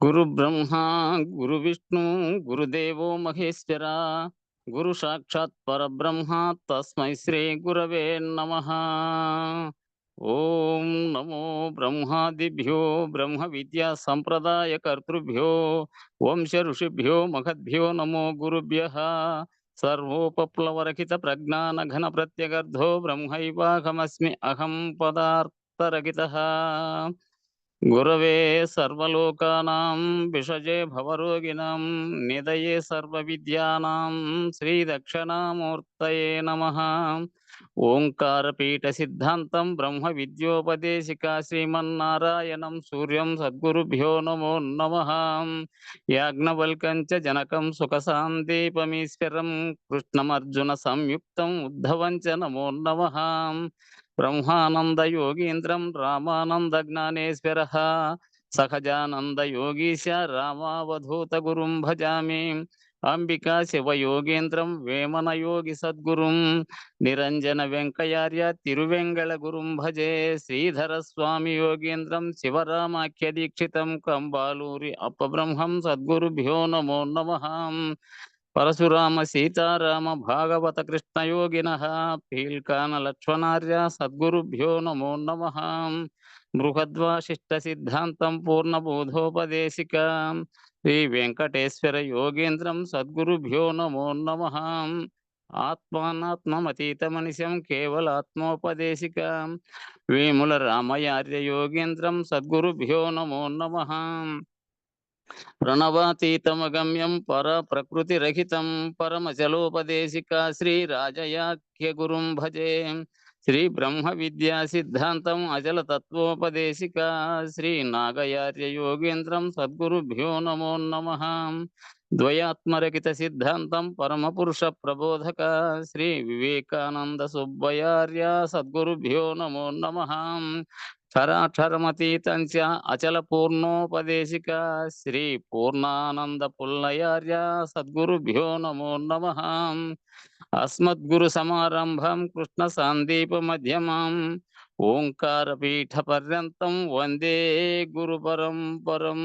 గురు బ్రహ్మ గురు విష్ణు గురుదేవో మహేశ్వర గురు సాక్షాత్ పరబ్రహ్మ తస్మై శ్రీ గురవే నమః. ఓం నమో బ్రహ్మాదిభ్యో బ్రహ్మ విద్యా సంప్రదాయ కర్తృభ్యో వంశ ఋషిభ్యో మహద్భ్యో నమో గురుభ్యః. సర్వోపప్లవరహిత ప్రజ్ఞాన ఘన ప్రత్యగర్ధో బ్రహ్మైవాహమస్మి అహం పదార్థరహితః. గురవే సర్వలోకానాం విషజే భవరోగిణాం నిదయే సర్వవిద్యానాం శ్రీ దక్షిణామూర్తయే నమః. ఓంకారపీఠ సిద్ధాంతం బ్రహ్మ విద్యోపదేశికా శ్రీమన్నారాయణం సూర్యం సద్గురుభ్యో నమో నమః. యాజ్ఞవల్కం చ జనకం సుఖసాందీపమీశ్వరం కృష్ణమర్జున సంయుక్తం ఉద్ధవం చ నమో నమః. బ్రహ్మానంద యోగీంద్రం రామానంద జ్ఞానేశ్వర సహజానంద యోగీశ రామావధూత గురుం భజామి. అంబికా శివయోగేంద్రం వేమన యోగి సద్గురుం నిరంజన వెంకయార్య తిరువెంగళ గురుం భజే. శ్రీధర స్వామి యోగేంద్రం శివరామాఖ్య దీక్షితం కంబాలూరి అపబ్రహ్మం సద్గురుభ్యో నమో నమః. పరశురామ సీతారామ భాగవత కృష్ణయోగిన పీల్కాన లక్ష్మణార్య సద్గురుభ్యో నమో నమః. బృహద్వాసిష్ట సిద్ధాంతం పూర్ణబోధోపదేశిక శ్రీ వెంకటేశ్వర యోగేంద్రం సద్గురుభ్యో నమో నమః. ఆత్మానాత్మమతీతమనిశం కేవలాత్మోపదేశిక వేముల రామయార్య యోగేంద్రం సద్గురుభ్యో నమో నమః. ప్రణవాతీతమగమ్యం పర ప్రకృతిరహితం పరమచలోపదేశిక శ్రీ రాజయాఖ్య గురుం భజే. శ్రీ బ్రహ్మ విద్యా సిద్ధాంతం అచల తత్వోపదేశిక శ్రీ నాగయార్య యోగేంద్రం సద్గురుభ్యో నమో నమః. ద్వయాత్మరహిత సిద్ధాంతం పరమ పురుష ప్రబోధక శ్రీ వివేకానంద సుబ్బయార్య సద్గురుభ్యో నమో నమః. క్షరాక్షరమతీతం చ అచల పూర్ణోపదేశిక శ్రీ పూర్ణానంద పుల్లయార్య సద్గురుభ్యో నమో నమః. అస్మద్గురు సమారంభం కృష్ణ సాందీప మధ్యమం ఓంకార పీఠ పర్యంతం వందే గురు పరంపరం.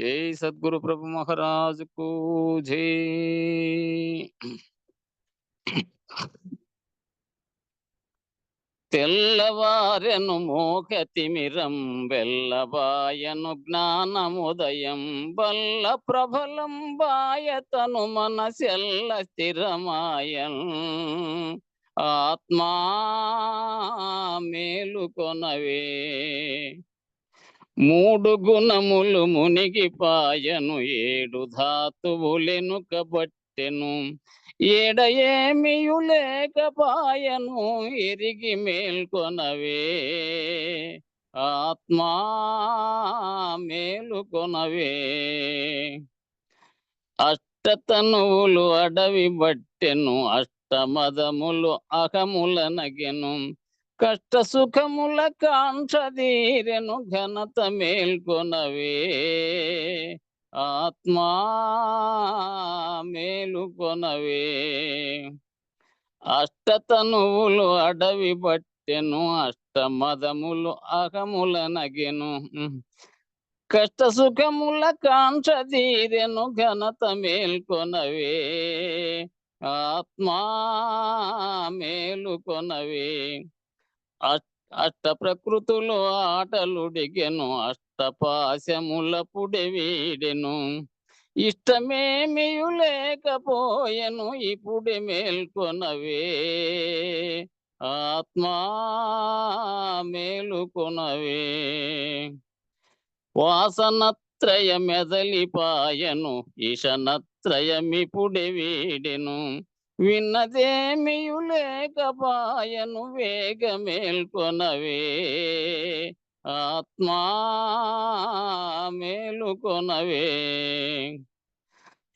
జై సద్గురు ప్రభు మహారాజుకు జై. తెల్లవారెను మోహ తిమిరం వెల్లబాయను జ్ఞానముదయం బల్ల ప్రబలం బాయతను మనసెల్ల స్థిరమాయన్. ఆత్మా మేలుకొనవే మూడు గుణములు మునిగిపాయను ఏడు ధాతువులెనుకబట్టెను ఏడ ఏమియు లేకపాయను ఎరిగి మేల్కొనవే. ఆత్మా మేలుకొనవే అష్టతనువులు అడవి బట్టెను అష్టమదములు అహముల నగెను కష్ట సుఖముల కాంక్షదీరెను ఘనత మేల్కొనవే. ఆత్మా మేలుకొనవే అష్టతనువులు అడవి బట్టెను అష్టమదములు అహముల నగెను కష్ట సుఖముల కాంక్షదీరెను ఘనత మేల్కొనవే. ఆత్మా మేలుకొనవే అష్ట ప్రకృతులు ఆటలుడిగెను అష్టపాశముల పుడెవీడెను ఇష్టమేమియు లేకపోయెను ఇప్పుడే మేల్కొనవే. ఆత్మా మేలుకొనవే వాసనత్రయ మెదలిపాయను ఈశనత్రయమిపుడే వీడెను విన్నదేమియు లేకపాయను వేగ మేల్కొనవే. ఆత్మా మేలుకొనవే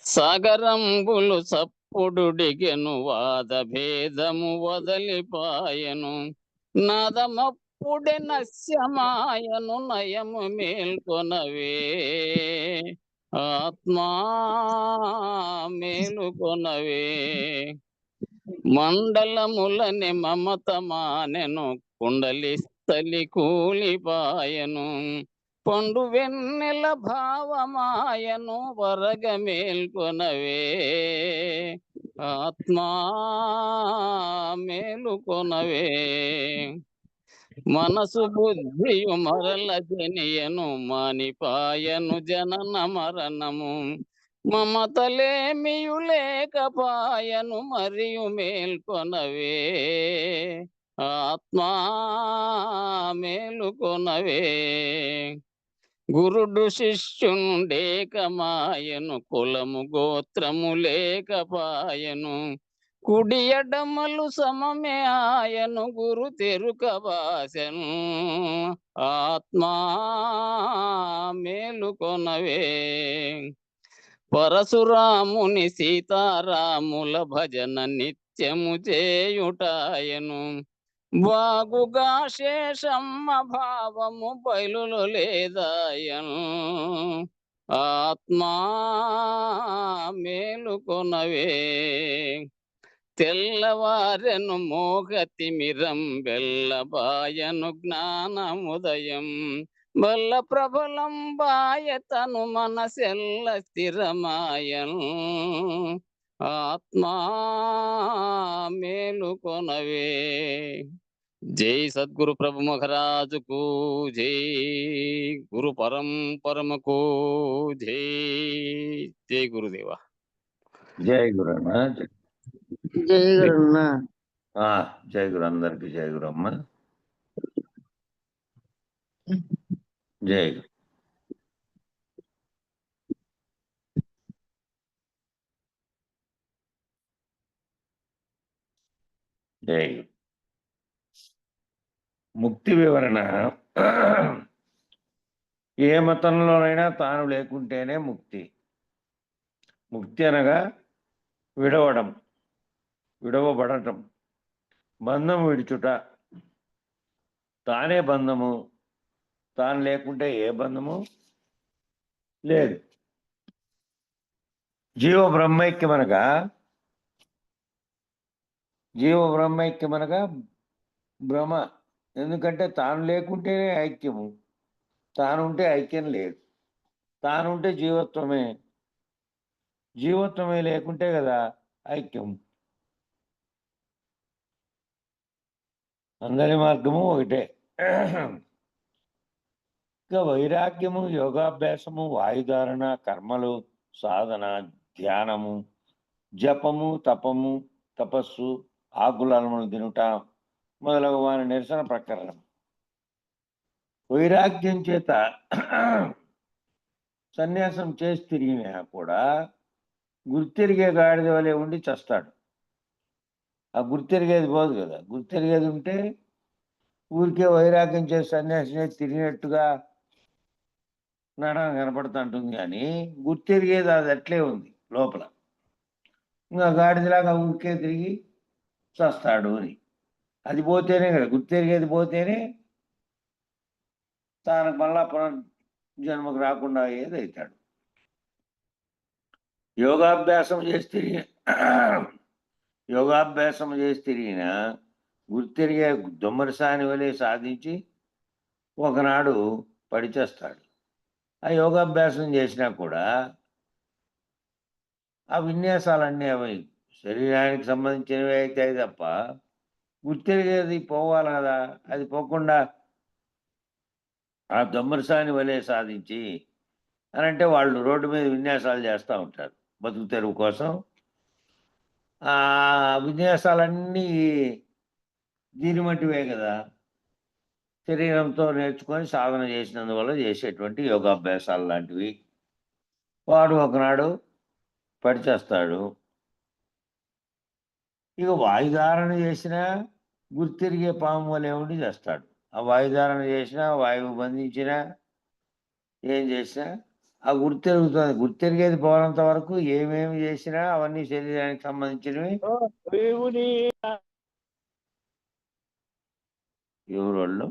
సాగరంబులు సప్పుడుడిగెను వాద భేదము వదలిపాయను నాదమప్పుడే నశ్యమాయను నయము మేల్కొనవే. ఆత్మా మేలుకొనవే మండలములని మమత మానెను కుండలి తలి కూలిపాయను పండు వెన్నెల భావమాయను వరగ మేల్కొనవే ఆత్మా మేలుకొనవే మనసు బుద్ధియు మరల జనియను మానిపాయను జనన మరణము మమతలేమియు లేకపాయను మరియు మేల్కొనవే ఆత్మా మేలుకొనవే గురుడు శిష్యుండేకమాయను కులము గోత్రము లేకపాయను కుడి ఎడమలు సమమే ఆయను గురు తెరుకవాసెను ఆత్మా మేలుకొనవే పరశురాముని సీతారాముల భజన నిత్యము చేయుటాయను బాగుగా శేషమ్మ భావము బయలులో లేదాయను ఆత్మా మేలుకొనవే తెల్లవారెను మోగతిమిరం బెల్లబాయను జ్ఞానముదయం బల్ల ప్రబలం బాయతను మనసెల్ల స్థిరమాయను ఆత్మా మేలుకొనవే జై సద్గురు ప్రభు మహారాజుకు జై గురు పరంపరమకు జై జై గురుదేవ జై గురు అన్న జై గురన్న. జై గురు అందరికి జై గురు అమ్మ జై గురు. జై గురు. ముక్తి వివరణ ఏ మతంలోనైనా తాను లేకుంటేనే ముక్తి. ముక్తి అనగా విడవబడటం, బంధము విడుచుట. తానే బంధము, తాను లేకుంటే ఏ బంధము లేదు. జీవ బ్రహ్మైక్యమనగా భ్రమ. ఎందుకంటే తాను లేకుంటేనే ఐక్యము, తానుంటే ఐక్యం లేదు. తానుంటే జీవత్వమే లేకుంటే కదా ఐక్యం. అందరి మార్గము ఒకటే. ఇక వైరాగ్యము, యోగాభ్యాసము, వాయుధారణ, కర్మలు, సాధన, ధ్యానము, జపము, తపస్సు, ఆకులములు తినుట మొదలగు వారి నిరసన ప్రకరణం. వైరాగ్యం చేత సన్యాసం చేసి తిరిగినా కూడా గుర్తెరిగే గాడిద వలె ఉండి చస్తాడు. ఆ గుర్తెరిగేది పోదు కదా. గుర్తెరిగేది ఉంటే ఊరికే వైరాగ్యం చేసి సన్యాసం చేసి తిరిగినట్టుగా నడన కనపడుతుంటుంది, కానీ గుర్తెరిగేది అది అట్లే ఉంది లోపల. ఇంకా గాడిదలాగా ఊరికే తిరిగి చస్తాడు అని. అది పోతేనే కదా, గుర్తెరిగేది పోతేనే తాను మళ్ళా పునర్జన్మకు రాకుండా అయ్యేది అవుతాడు. యోగాభ్యాసం చేసి తిరిగిన గుర్తెరిగే దొమ్మరిసాని వలె సాధించి ఒకనాడు పడిచేస్తాడు. ఆ యోగాభ్యాసం చేసినా కూడా ఆ విన్యాసాలన్నీ అవి శరీరానికి సంబంధించినవి అవుతాయి తప్ప గుర్తెరిగేది పోవాలి కదా. అది పోకుండా ఆ దొమ్మరిసాని వలె సాధించి అని అంటే వాళ్ళు రోడ్డు మీద విన్యాసాలు చేస్తూ ఉంటారు బతుకు తెరువు కోసం. ఆ విన్యాసాలన్నీ దీని మట్టివే కదా, శరీరంతో నేర్చుకొని సాధన చేసినందువల్ల చేసేటువంటి యోగాభ్యాసాలు లాంటివి. వాడు ఒకనాడు పడిచేస్తాడు. ఇక వాయుధారణ చేసినా గుర్తిరిగే పాము వలె ఉండి చేస్తాడు. ఆ వాయుధారణ చేసినా, వాయువు బంధించినా, ఏం చేసినా ఆ గుర్తెరుగుతుంది. గుర్తెరిగేది పోనంత వరకు ఏమేమి చేసినా అవన్నీ శరీరానికి సంబంధించినవి. ఎవరోళ్ళు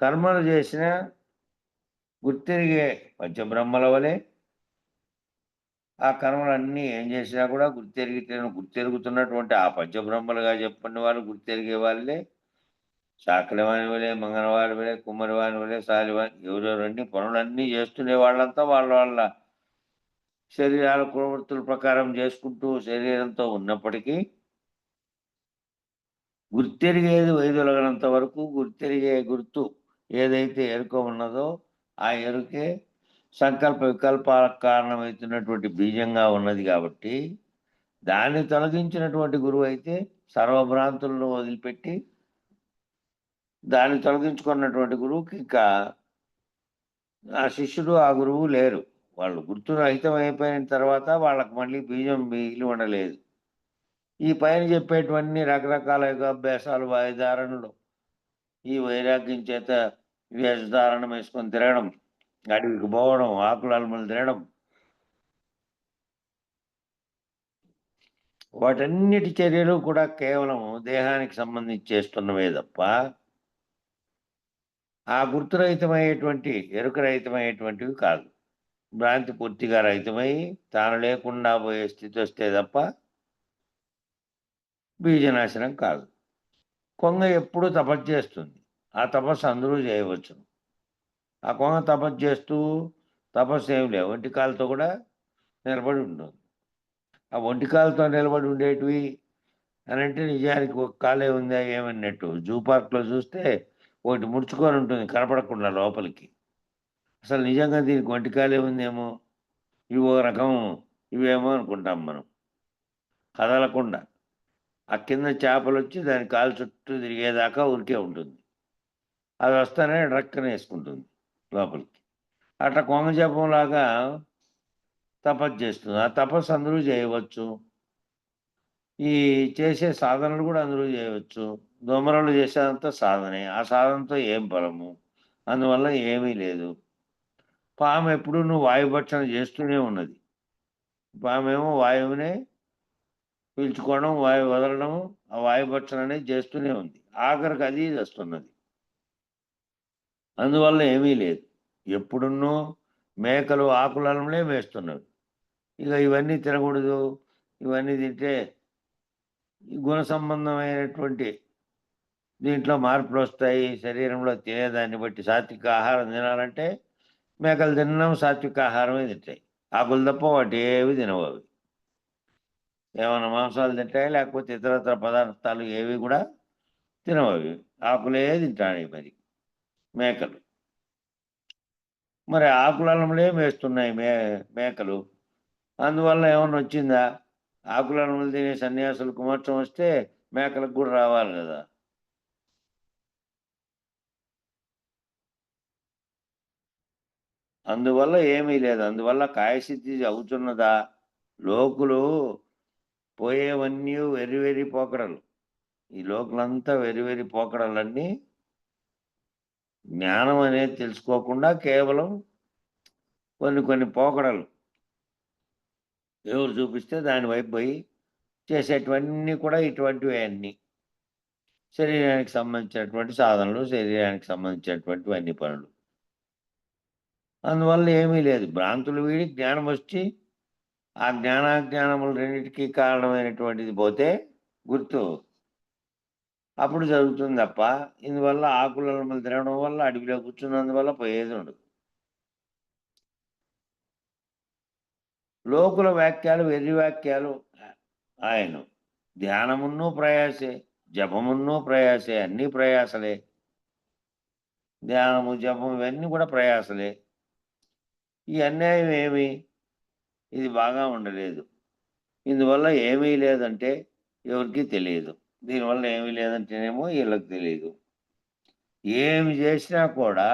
కర్మలు చేసిన గుర్తెరిగే పంచబ్రహ్మల వలె ఆ కర్మలన్నీ ఏం చేసినా కూడా గుర్తెరుగుతున్నటువంటి ఆ పంచబ్రహ్మలుగా చెప్పుకునే వాళ్ళు గుర్తెరిగే వాళ్ళే చాకలివాని వలే, మంగళవారి వలే, కుమ్మరివాని వలే, సాలివాని ఎవరెవరన్నీ పనులన్నీ చేస్తునే వాళ్ళంతా వాళ్ళ వాళ్ళ శరీరాల ప్రవృత్తుల ప్రకారం చేసుకుంటూ శరీరంతో ఉన్నప్పటికీ గుర్తెరిగేది వైదొలగనంత వరకు గుర్తెరిగే గుర్తు ఏదైతే ఎరుక ఉన్నదో ఆ ఎరుకే సంకల్ప వికల్పాలకు కారణమవుతున్నటువంటి బీజంగా ఉన్నది కాబట్టి దాన్ని తొలగించినటువంటి గురువు అయితే సర్వభ్రాంతులను వదిలిపెట్టి దాన్ని తొలగించుకున్నటువంటి గురువుకి ఇంకా ఆ శిష్యుడు ఆ గురువు లేరు. వాళ్ళు గుర్తు రహితం అయిపోయిన తర్వాత వాళ్ళకి మళ్ళీ బీజం మిగిలి ఉండలేదు. ఈ పైన చెప్పేటివన్నీ రకరకాల యోగాభ్యాసాలు, వాయుధారణలు, ఈ వైరాగ్యం చేత వేషధారణం వేసుకొని తిరగడం, అడవికి పోవడం, ఆకులు అలమలు తినడం, వాటన్నిటి చర్యలు కూడా కేవలం దేహానికి సంబంధించి చేస్తున్నవే తప్ప ఆ గుర్తురహితమయ్యేటువంటి ఎరుకరహితమయ్యేటువంటివి కాదు. భ్రాంతి పూర్తిగా రహితమై తాను లేకుండా పోయే స్థితి వస్తే తప్ప బీజనాశనం కాదు. కొంగ ఎప్పుడూ తపస్సు చేస్తుంది. ఆ తపస్సు అందరూ చేయవచ్చును. ఆ కొంగ తపస్సు చేస్తూ తపస్సు ఏమి లేవు ఒంటి కాలుతో కూడా నిలబడి ఉంటుంది. ఆ ఒంటి కాలుతో నిలబడి ఉండేటివి అని అంటే నిజానికి ఒక కాలే ఉందా ఏమన్నట్టు. జూ పార్క్‌లో చూస్తే ఒకటి ముడుచుకొని ఉంటుంది కనపడకుండా లోపలికి. అసలు నిజంగా దీనికి ఒంటి కాలే ఉందేమో, ఇవి ఓ రకం ఇవేమో అనుకుంటాం మనం. కదలకుండా. ఆ కింద చేపలొచ్చి దాని కాలు చుట్టూ తిరిగేదాకా ఊరికే ఉంటుంది. అది వస్తానే డక్కన యేసుకుంటుంది లోపలికి. అట్లా కొంగ జపంలాగా తపస్సు చేస్తుంది. ఆ తపస్సు అందరూ చేయవచ్చు. ఈ చేసే సాధనలు కూడా అందరూ చేయవచ్చు. దొమరలు చేసేదంతా సాధనే. ఆ సాధనతో ఏం ఫలము? అందువల్ల ఏమీ లేదు. పాము ఎప్పుడూను వాయుభక్షణ చేస్తూనే ఉన్నది. పామేమో వాయువునే పీల్చుకోవడం, వాయువు వదలడం, ఆ వాయుభక్షణ అనేది చేస్తూనే ఉంది. ఆఖరికి అది చస్తున్నది. అందువల్ల ఏమీ లేదు. ఎప్పుడున్నో మేకలు ఆకులనలే మేస్తున్నవి. ఇక ఇవన్నీ తినకూడదు. ఇవన్నీ తింటే ఈ గుణ సంబంధమైనటువంటి దీంట్లో మార్పులొస్తాయి. శరీరంలో తినేదాన్ని బట్టి సాత్విక ఆహారం తినాలంటే మేకలు తినడం సాత్విక ఆహారమే తింటాయి. ఆకులు తప్ప వాటేవి తినవవి. ఏమన్నా మాంసాలు తింటాయా? లేకపోతే ఇతరత్ర పదార్థాలు ఏవి కూడా తినవవి. ఆకులే తింటాయి మరి మేకలు. మరి ఆకులనములే మేస్తున్నాయి మేకలు. అందువల్ల ఏమన్నా వచ్చిందా? ఆకులనములు తినే సన్యాసులకు మోక్షం వస్తే మేకలకు కూడా రావాలి గదా! అందువల్ల ఏమీ లేదు. అందువల్ల కాయసిద్ధి అవుతున్నదా? లోకులు పోయేవన్నీ వెర్రి వెర్రి పోకడలు. ఈ లోకులంతా వెర్రి వెర్రి పోకడలన్నీ జ్ఞానం అనేది తెలుసుకోకుండా కేవలం కొన్ని కొన్ని పోకడలు ఎవరు చూపిస్తే దాని వైపు పోయి చేసేటివన్నీ కూడా ఇటువంటివే అన్నీ. శరీరానికి సంబంధించినటువంటి సాధనలు, శరీరానికి సంబంధించినటువంటి అన్ని పనులు. అందువల్ల ఏమీ లేదు. భ్రాంతులు వీడి జ్ఞానం వచ్చి ఆ జ్ఞానాజ్ఞానములు రెండిటికి కారణమైనటువంటిది పోతే గుర్తు అప్పుడు జరుగుతుంది తప్ప ఇందువల్ల ఆకులనమలు తినడం వల్ల అడవిలో కూర్చున్నందువల్ల పోయేది ఉండదు. లోకుల వాక్యాలు వెర్రి వాక్యాలు ఆయన ధ్యానమున్నూ ప్రయాసే, జపమున్నూ ప్రయాసే, అన్నీ ప్రయాసలే. ధ్యానము, జపం ఇవన్నీ కూడా ప్రయాసలే. ఈ అన్యాయం ఏమి? ఇది బాగా ఉండలేదు. ఇందువల్ల ఏమీ లేదంటే ఎవరికీ తెలియదు. దీనివల్ల ఏమీ లేదంటేనేమో ఈళ్ళకి తెలీదు. ఏమి చేసినా కూడా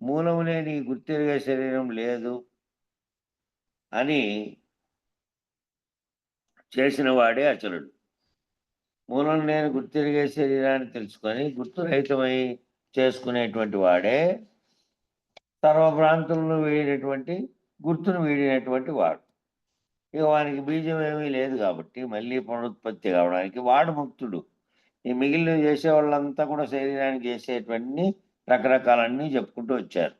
మూలము లేని ఈ గుర్తెరిగే శరీరం లేదు అని చేసిన వాడే అచలుడు. మూలం లేని గుర్తెరిగే శరీరాన్ని తెలుసుకొని గుర్తురహితమై చేసుకునేటువంటి వాడే సర్వభ్రాంతులను వీడినటువంటి గుర్తును వీడినటువంటి వాడు. ఇక వానికి బీజం ఏమీ లేదు కాబట్టి మళ్ళీ పునరుత్పత్తి కావడానికి వాడు ముక్తుడు. ఈ మిగిలినవి చేసేవాళ్ళంతా కూడా శరీరానికి చేసేటివన్నీ రకరకాలన్నీ చెప్పుకుంటూ వచ్చారు.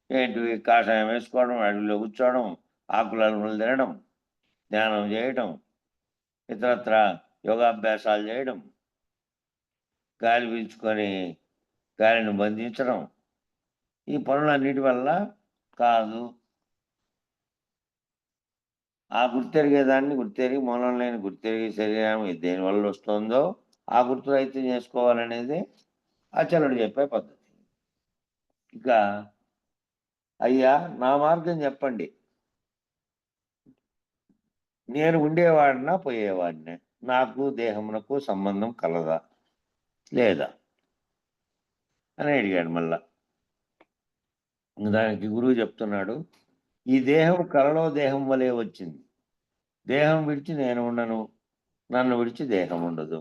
ఏంటివి? కాషాయం వేసుకోవడం, అడవిలో కూర్చోవడం, ఆకులను తినడం, ధ్యానం చేయడం, ఇతరత్ర యోగాభ్యాసాలు చేయడం, గాలి పీల్చుకొని గాలిని బంధించడం, ఈ పనులన్నిటి వల్ల కాదు. ఆ గుర్తెరిగేదాన్ని గుర్తెరిగి మూలం లేని గుర్తెరిగే శరీరం దేనివల్ల వస్తుందో ఆ గుర్తు అయితే చేసుకోవాలనేది ఆచార్యుడు చెప్పే పద్ధతి. ఇక అయ్యా నా మార్గం చెప్పండి, నేను ఉండేవాడినా పోయేవాడినే, నాకు దేహమునకు సంబంధం కలదా లేదా అని అడిగాడు. మళ్ళా దానికి గురువు చెప్తున్నాడు, ఈ దేహం కలలో దేహం వలె వచ్చింది. దేహం విడిచి నేను ఉండను, నన్ను విడిచి దేహం ఉండదు.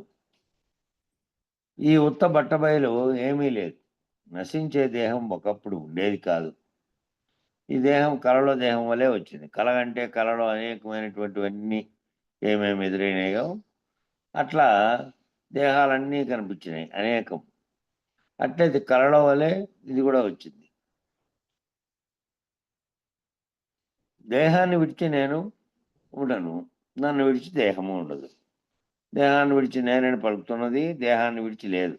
ఈ ఉత్త బట్టబయలు ఏమీ లేదు. నశించే దేహం ఒకప్పుడు ఉండేది కాదు. ఈ దేహం కలలో దేహం వలె వచ్చింది. కళ అంటే కళలో అనేకమైనటువంటివన్నీ ఏమేమి ఎదురైనాయో అట్లా దేహాలన్నీ కనిపించినాయి అనేకం. అట్లయితే కళలో వలె ఇది కూడా వచ్చింది. దేహాన్ని విడిచి నేను ఉండను, నన్ను విడిచి దేహము ఉండదు. దేహాన్ని విడిచి నేనని పలుకుతున్నది, దేహాన్ని విడిచి లేదు.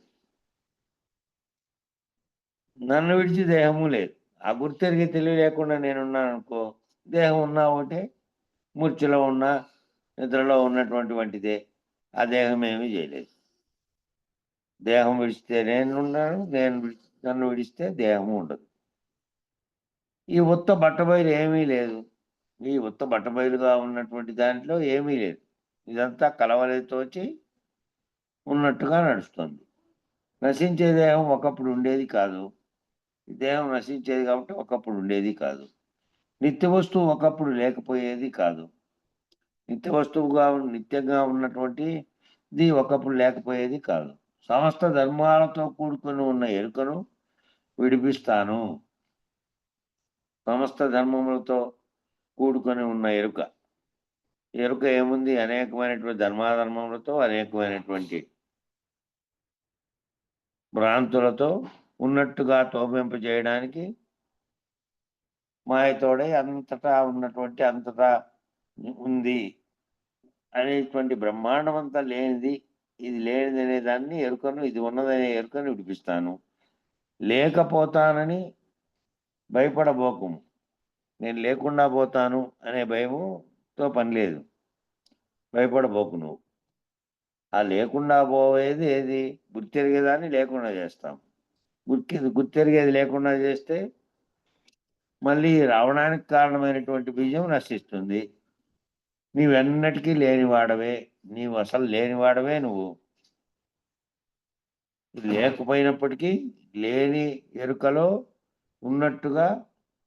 నన్ను విడిచి దేహము లేదు. ఆ గుర్తెరిగి తెలివి లేకుండా నేనున్నాను అనుకో, దేహం ఉన్నా ఒకటే, మూర్ఛలో ఉన్నా నిద్రలో ఉన్నటువంటిదే. ఆ దేహం ఏమీ చేయలేదు. దేహం విడిస్తే నేనున్నాను, నన్ను విడిస్తే దేహము ఉండదు. ఈ ఉత్త బట్టబయలు ఏమీ లేదు. ఈ ఉత్త బట్టబయలుగా ఉన్నటువంటి దాంట్లో ఏమీ లేదు. ఇదంతా కలవలతోచి ఉన్నట్టుగా నడుస్తుంది. నశించే దేహం ఒకప్పుడు ఉండేది కాదు. ఈ దేహం నశించేది కాబట్టి ఒకప్పుడు ఉండేది కాదు. నిత్య వస్తువు ఒకప్పుడు లేకపోయేది కాదు. నిత్య వస్తువుగా నిత్యంగా ఉన్నటువంటిది ఒకప్పుడు లేకపోయేది కాదు. సమస్త ధర్మాలతో కూడుకొని ఉన్న ఎరుకను విడిపిస్తాను. సమస్త ధర్మములతో కూడుకొని ఉన్న ఎరుక. ఎరుక ఏముంది? అనేకమైనటువంటి ధర్మాధర్మములతో అనేకమైనటువంటి భ్రాంతులతో ఉన్నట్టుగా తోపింపజేయడానికి మాయతోడే అంతటా ఉన్నటువంటి అంతటా ఉంది అనేటువంటి బ్రహ్మాండం అంతా లేనిది, ఇది లేనిది అనే దాన్ని ఎరుకను, ఇది ఉన్నదనే ఎరుకను విడిపిస్తాను. లేకపోతానని భయపడబోకము. నేను లేకుండా పోతాను అనే భయముతో పని లేదు. భయపడబోకు నువ్వు. ఆ లేకుండా పోయేది ఏది? గుర్తెరిగేదాన్ని లేకుండా చేస్తాం. గుర్తెరిగేది లేకుండా చేస్తే మళ్ళీ రావడానికి కారణమైనటువంటి బీజం నశిస్తుంది. నీవెన్నటికీ లేనివాడవే. నీవు అసలు లేనివాడవే నువ్వు. లేకపోయినప్పటికీ లేని ఎరుకలో ఉన్నట్టుగా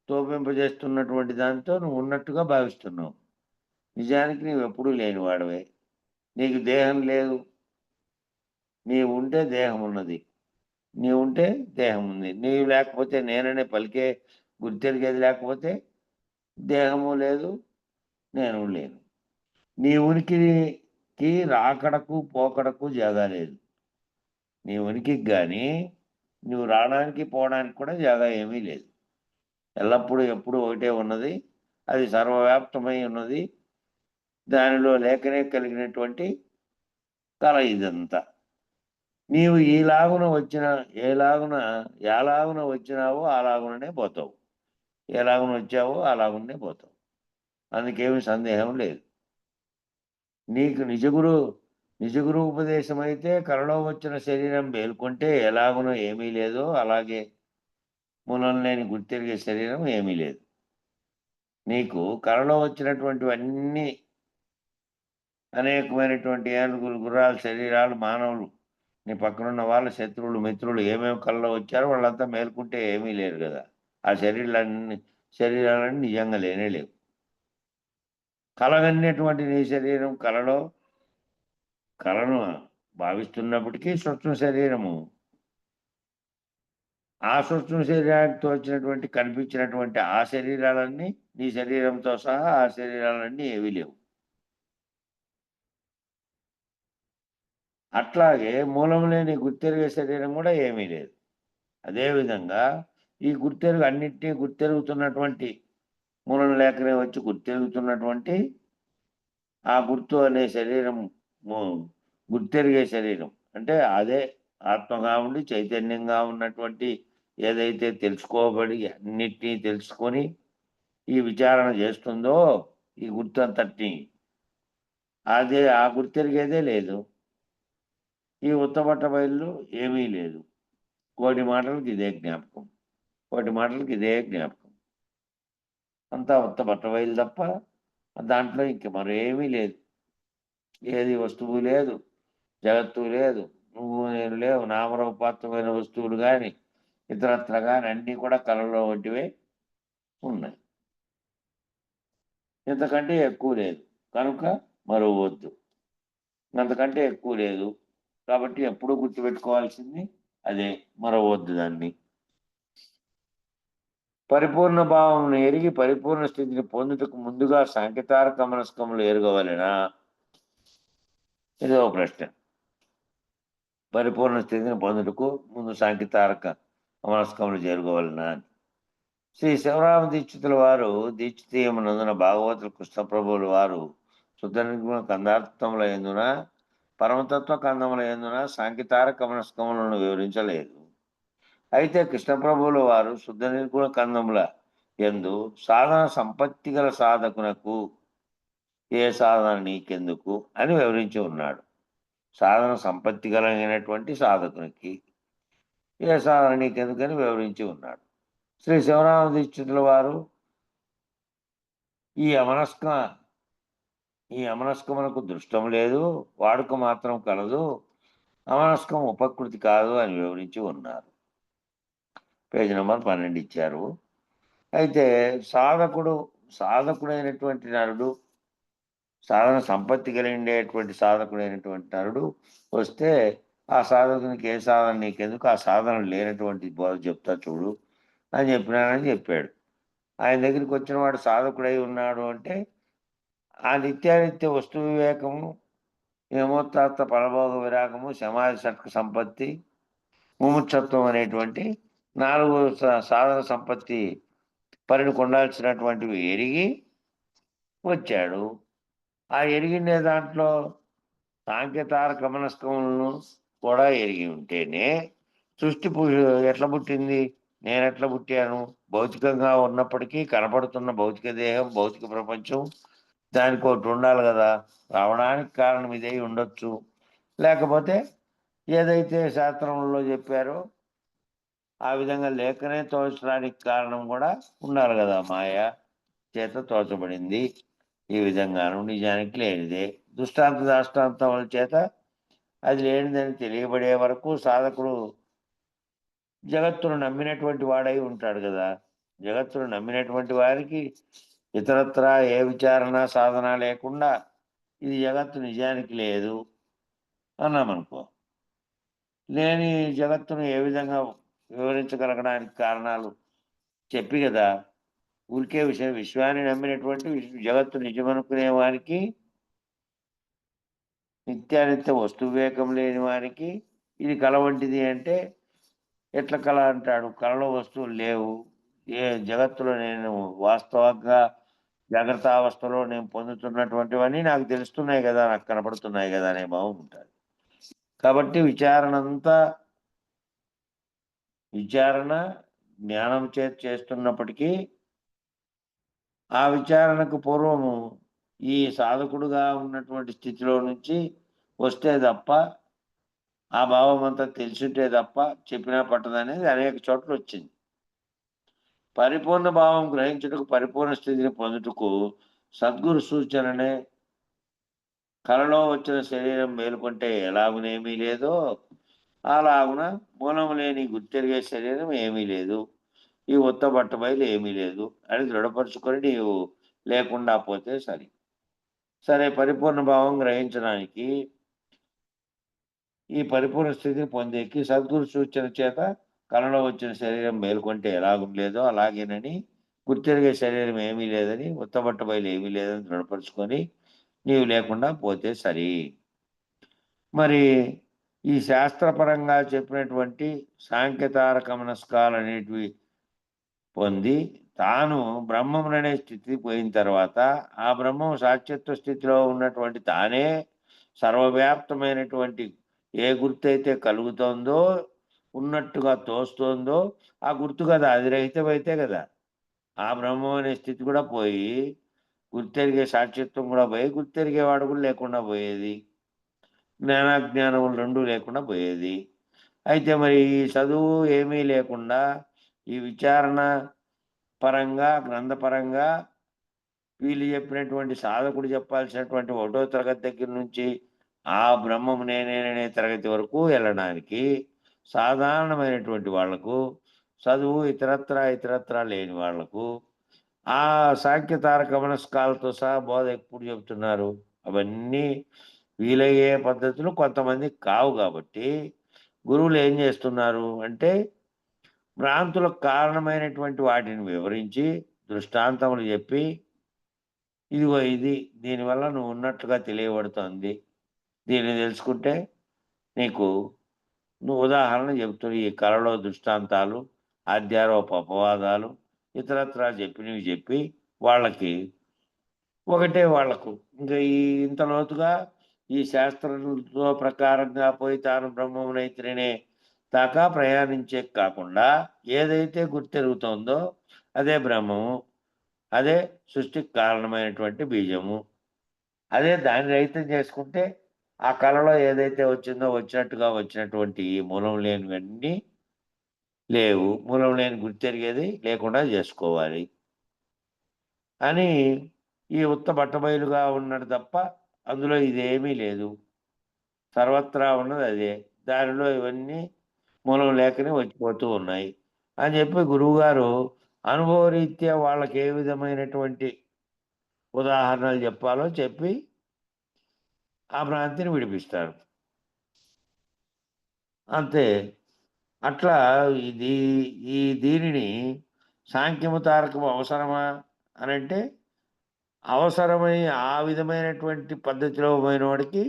తోపింపజేస్తున్నటువంటి దాంతో నువ్వు ఉన్నట్టుగా భావిస్తున్నావు. నిజానికి నీవెప్పుడూ లేనివాడవే. నీకు దేహం లేదు. నీవు ఉంటే దేహం ఉన్నది. నీవు ఉంటే దేహం ఉంది. నీవు లేకపోతే నేననే పలికే గుర్తెరిగేది లేకపోతే దేహము లేదు, నేను లేను. నీ ఉనికికి రాకడకు పోకడకు జాగా లేదు. నీ ఉనికికి కానీ నువ్వు రావడానికి పోవడానికి కూడా జాగా ఏమీ లేదు. ఎల్లప్పుడూ ఎప్పుడు ఒకటే ఉన్నది. అది సర్వవ్యాప్తమై ఉన్నది. దానిలో లేకనే కలిగినటువంటి కళ ఇదంతా. నీవు ఎలాగున వచ్చినావో అలాగుననే పోతావు. ఎలాగున వచ్చావో అలాగునే పోతావు. అందుకేమీ సందేహం లేదు. నీకు నిజగురు ఉపదేశం అయితే కలలో వచ్చిన శరీరం మేల్కొంటే ఎలాగునో ఏమీ లేదో అలాగే మూలం లేని గుర్తెరిగే శరీరం ఏమీ లేదు. నీకు కలలో వచ్చినటువంటివన్నీ అనేకమైనటువంటి ఏనుగులు, గుర్రాలు, శరీరాలు, మానవులు, నీ పక్కనున్న వాళ్ళ శత్రువులు, మిత్రులు ఏమేమి కళ్ళలో వచ్చారో వాళ్ళంతా మేల్కుంటే ఏమీ లేరు కదా. ఆ శరీరాలన్నీ నిజంగా లేనే లేవు. కలగన్నటువంటి నీ శరీరం కళను భావిస్తున్నప్పటికీ సూక్ష్మ శరీరము. ఆ సూక్ష్మ శరీరానికి తోచినటువంటి కనిపించినటువంటి ఆ శరీరాలన్నీ నీ శరీరంతో సహా ఆ శరీరాలన్నీ ఏవీ లేవు. అట్లాగే మూలం లేని గుర్తెరిగే శరీరం కూడా ఏమీ లేదు. అదేవిధంగా ఈ అన్నింటినీ గుర్తెరుగుతున్నటువంటి మూలం లేకనే వచ్చి గుర్తెరుగుతున్నటువంటి ఆ గుర్తు అనే శరీరం గుర్తెరిగే శరీరం అంటే అదే ఆత్మగా ఉండి చైతన్యంగా ఉన్నటువంటి ఏదైతే తెలుసుకోబడి అన్నిటినీ తెలుసుకొని ఈ విచారణ చేస్తుందో ఈ గుర్తు అంతటిని అదే ఆ గుర్తెరిగేదే లేదు. ఈ ఉత్తబట్ట బయలు ఏమీ లేదు. కోటి మాటలకు ఇదే జ్ఞాపకం, కోటి మాటలకు ఇదే జ్ఞాపకం. అంతా ఉత్తబట్ట బయలు తప్ప దాంట్లో ఇంక మరేమీ లేదు. ఏది వస్తువు లేదు, జగత్తు లేదు, నువ్వు నేను లేవు, నామరూపాత్మకమైన వస్తువులు కానీ ఇతరత్ర కానీ అన్నీ కూడా కళలో వంటివే ఉన్నాయి. ఇంతకంటే ఎక్కువ లేదు కనుక మరో వద్దు. అంతకంటే ఎక్కువ లేదు కాబట్టి ఎప్పుడూ గుర్తుపెట్టుకోవాల్సింది అదే, మరవద్దు దాన్ని. పరిపూర్ణ భావం ఎరిగి పరిపూర్ణ స్థితిని పొందుటకు ముందుగా సాంకేతారక మనస్కములు ఎరగవలెనా? ఇదో ప్రశ్న. పరిపూర్ణ స్థితిని పొందుటకు ముందు సాంకేతారక మనస్కములు చేరుకోవాలనా అని. శ్రీ శివరామ దీక్షితుల వారు దీక్షితీయమునందున భాగవతులు కృష్ణప్రభువుల వారు శుద్ధ నిర్గుణ కందార్థముల ఎందున పరమతత్వ కందముల ఎందున సాంకేతారక మనస్కములను వివరించలేదు. అయితే కృష్ణప్రభువుల వారు శుద్ధ నిర్గుణ కందముల ఎందు సాధన సంపత్తి గల సాధకునకు ఏ సాధన నీకెందుకు అని వివరించి ఉన్నాడు. సాధన సంపత్తి కలిగినటువంటి సాధకునికి ఏ సాధన నీకెందుకని వివరించి ఉన్నాడు. శ్రీ శివరామ దీక్షితుల వారు ఈ అమనస్కమునకు దృష్టం లేదు, వాడుక మాత్రం కలదు, అమనస్కం ఉపకృతి కాదు అని వివరించి ఉన్నారు. పేజీ నెంబర్ 12 ఇచ్చారు. అయితే సాధకుడైనటువంటి నరుడు, సాధన సంపత్తి కలిగిండేటువంటి సాధకుడైనటువంటి నరుడు వస్తే ఆ సాధకునికి ఏ సాధన నీకెందుకు, ఆ సాధన లేనటువంటి బోధ చెప్తా చూడు అని చెప్పినానని చెప్పాడు. ఆయన దగ్గరికి వచ్చిన వాడు సాధకుడై ఉన్నాడు అంటే ఆ నిత్యానిత్య వస్తు వివేకము, ఏమోత్తాత్త పరభోగ విరాగము, సమాధి షట్క సంపత్తి, ముముక్షత్వం అనేటువంటి 4 సాధన సంపత్తి పరిని కొండాల్సినటువంటివి ఎరిగి వచ్చాడు. ఆ ఎరిగినే దాంట్లో సాంకేతారక మనస్కములను కూడా ఎరిగి ఉంటేనే సృష్టి ఎట్లా పుట్టింది, నేను ఎట్లా పుట్టాను, భౌతికంగా ఉన్నప్పటికీ కనపడుతున్న భౌతిక దేహం, భౌతిక ప్రపంచం దానికి ఒకటి ఉండాలి కదా. రావడానికి కారణం ఇదే ఉండొచ్చు, లేకపోతే ఏదైతే శాస్త్రంలో చెప్పారో ఆ విధంగా లేఖనే తోచడానికి కారణం కూడా ఉండాలి కదా. మాయ చేత తోచబడింది ఈ విధంగాను, నిజానికి లేనిదే దృష్టాంత దాష్టాంతముల చేత అది లేనిదని తెలియబడే వరకు సాధకుడు జగత్తును నమ్మినటువంటి వాడై ఉంటాడు కదా. జగత్తును నమ్మినటువంటి వారికి ఇతరత్ర ఏ విచారణ సాధన లేకుండా ఇది జగత్తు నిజానికి లేదు అన్నామనుకో, లేని జగత్తును ఏ విధంగా వివరించగలగడానికి కారణాలు చెప్పి కదా. ఊరికే విశ్వాన్ని నమ్మినటువంటి జగత్తు నిజమనుకునే వారికి, నిత్యానిత్య వస్తు వివేకం లేని వారికి ఇది కళ వంటిది అంటే ఎట్లా కళ అంటాడు? కళలో వస్తువులు లేవు, ఏ జగత్తులో నేను వాస్తవంగా జాగ్రత్త అవస్థలో నేను పొందుతున్నటువంటివన్నీ నాకు తెలుస్తున్నాయి కదా, నాకు కనపడుతున్నాయి కదా అనే భావం ఉంటుంది. కాబట్టి విచారణ జ్ఞానం చేత చేస్తున్నప్పటికీ ఆ విచారణకు పూర్వము ఈ సాధకుడుగా ఉన్నటువంటి స్థితిలో నుంచి వస్తే తప్ప, ఆ భావం అంతా తెలుసుంటే తప్ప చెప్పినా పట్టదనేది అనేక చోట్ల వచ్చింది. పరిపూర్ణ భావం గ్రహించుటకు, పరిపూర్ణ స్థితిని పొందుటకు సద్గురు సూచననే కలలో వచ్చిన శరీరం మేలుకుంటే ఎలాగునేమీ లేదో అలాగున మూలము లేని గుర్తెరిగే శరీరం ఏమీ లేదు, ఈ ఉత్తబట్ట బయలు ఏమీ లేదు అని దృఢపరుచుకొని నీవు లేకుండా పోతే సరే. పరిపూర్ణ భావం గ్రహించడానికి, ఈ పరిపూర్ణ స్థితిని పొందేకి సద్గురు సూచన చేత కళలో వచ్చిన శరీరం మేలుకుంటే ఎలాగుండలేదో అలాగేనని, గుర్తెరిగే శరీరం ఏమీ లేదని, ఉత్తబట్ట బయలు ఏమీ లేదని దృఢపరుచుకొని నీవు లేకుండా పోతే సరి. మరి ఈ శాస్త్రపరంగా చెప్పినటువంటి సాంకేతారక మనస్కాలు అనేటివి పొంది తాను బ్రహ్మముననే స్థితి పోయిన తర్వాత ఆ బ్రహ్మం సాక్షిత్వ స్థితిలో ఉన్నటువంటి తానే సర్వవ్యాప్తమైనటువంటి ఏ గుర్తు అయితే కలుగుతోందో ఉన్నట్టుగా తోస్తోందో ఆ గుర్తు కదా, అది రహితమైతే కదా ఆ బ్రహ్మం అనే స్థితి కూడా పోయి గుర్తెరిగే సాక్షిత్వం కూడా పోయి గుర్తెరిగే వాడు కూడా లేకుండా పోయేది, జ్ఞానాజ్ఞానములు రెండూ లేకుండా పోయేది. అయితే మరి ఈ చదువు ఏమీ లేకుండా ఈ విచారణ పరంగా గ్రంథపరంగా వీళ్ళు చెప్పినటువంటి సాధకుడు చెప్పాల్సినటువంటి 1వ తరగతి దగ్గర నుంచి ఆ బ్రహ్మము నేనేననే తరగతి వరకు వెళ్ళడానికి సాధారణమైనటువంటి వాళ్లకు, చదువు ఇతరత్రా లేని వాళ్లకు ఆ సాంఖ్యతారక మనస్కాలతో సహా బోధ ఎప్పుడు చెబుతున్నారు? అవన్నీ వీలయ్యే పద్ధతులు కొంతమందికి కావు కాబట్టి గురువులు ఏం చేస్తున్నారు అంటే భ్రాంతులకు కారణమైనటువంటి వాటిని వివరించి దృష్టాంతములు చెప్పి ఇదిగో ఇది దీనివల్ల నువ్వు ఉన్నట్లుగా తెలియబడుతోంది, దీన్ని తెలుసుకుంటే నీకు నువ్వు ఉదాహరణ చెబుతున్న ఈ కళలో దృష్టాంతాలు ఆధ్యారోప అపవాదాలు ఇతరత్రా చెప్పినవి చెప్పి వాళ్ళకి ఒకటే వాళ్లకు ఇంకా ఈ ఇంత లోతుగా ఈ శాస్త్రంతో ప్రకారంగా పోయి తాను బ్రహ్మమునైత్రినే దాకా ప్రయాణించే కాకుండా ఏదైతే గుర్తెరుగుతోందో అదే బ్రహ్మము, అదే సృష్టికి కారణమైనటువంటి బీజము, అదే దాన్ని రహితం చేసుకుంటే ఆ కళలో ఏదైతే వచ్చిందో వచ్చినట్టుగా వచ్చినటువంటి మూలం లేనివన్నీ లేవు, మూలం లేని గుర్తెరిగేది లేకుండా చేసుకోవాలి అని ఈ ఉత్త బట్టబయలుగా ఉన్నది తప్ప అందులో ఇదేమీ లేదు, సర్వత్రా ఉన్నది అదే, దానిలో ఇవన్నీ మూలం లేకనే వచ్చిపోతూ ఉన్నాయి అని చెప్పి గురువుగారు అనుభవరీత్యా వాళ్ళకి ఏ విధమైనటువంటి ఉదాహరణలు చెప్పాలో చెప్పి ఆ భ్రాంతిని విడిపిస్తారు అంతే. అట్లా ఇది ఈ దీనిని సాంఖ్యము తారకము అవసరమా అనంటే అవసరమై ఆ విధమైనటువంటి పద్ధతిలో పోయినవాడికి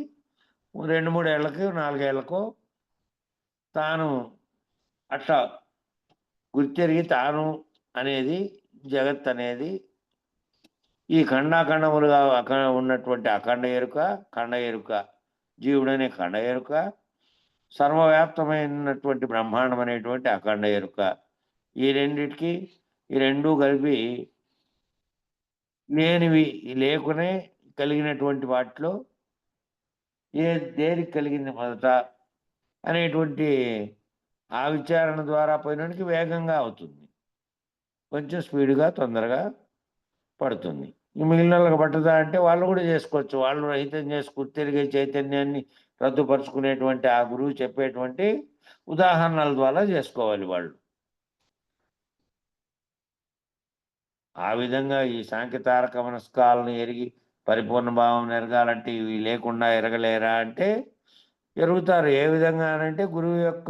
2-3 ఏళ్లకో 4 ఏళ్లకో తాను అట్లా గుర్తెరిగి తాను అనేది జగత్ అనేది ఈ ఖండాఖండములుగా ఉన్నటువంటి అఖండ ఎరుక, ఖండ ఎరుక, జీవుడనే ఖండ ఎరుక, సర్వవ్యాప్తమైనటువంటి బ్రహ్మాండం అనేటువంటి అఖండ ఎరుక, ఈ రెండిటికి ఈ రెండూ కలిపి లేనివి లేకునే కలిగినటువంటి వాటిలో దేనికి కలిగింది మొదట అనేటువంటి ఆ విచారణ ద్వారా పోయినానికి వేగంగా అవుతుంది, కొంచెం స్పీడ్గా తొందరగా పడుతుంది. మిగిలిన వాళ్ళకి పట్టదా అంటే వాళ్ళు కూడా చేసుకోవచ్చు, వాళ్ళు రహితం చేసుకు తిరిగే చైతన్యాన్ని రద్దుపరుచుకునేటువంటి ఆ గురువు చెప్పేటువంటి ఉదాహరణల ద్వారా చేసుకోవాలి వాళ్ళు. ఆ విధంగా ఈ సాంఖ్యతారక మనస్కాలను ఎరిగి పరిపూర్ణ భావం ఎరగాలంటే ఇవి లేకుండా ఎరగలేరా అంటే ఎరుగుతారు. ఏ విధంగా అనంటే గురువు యొక్క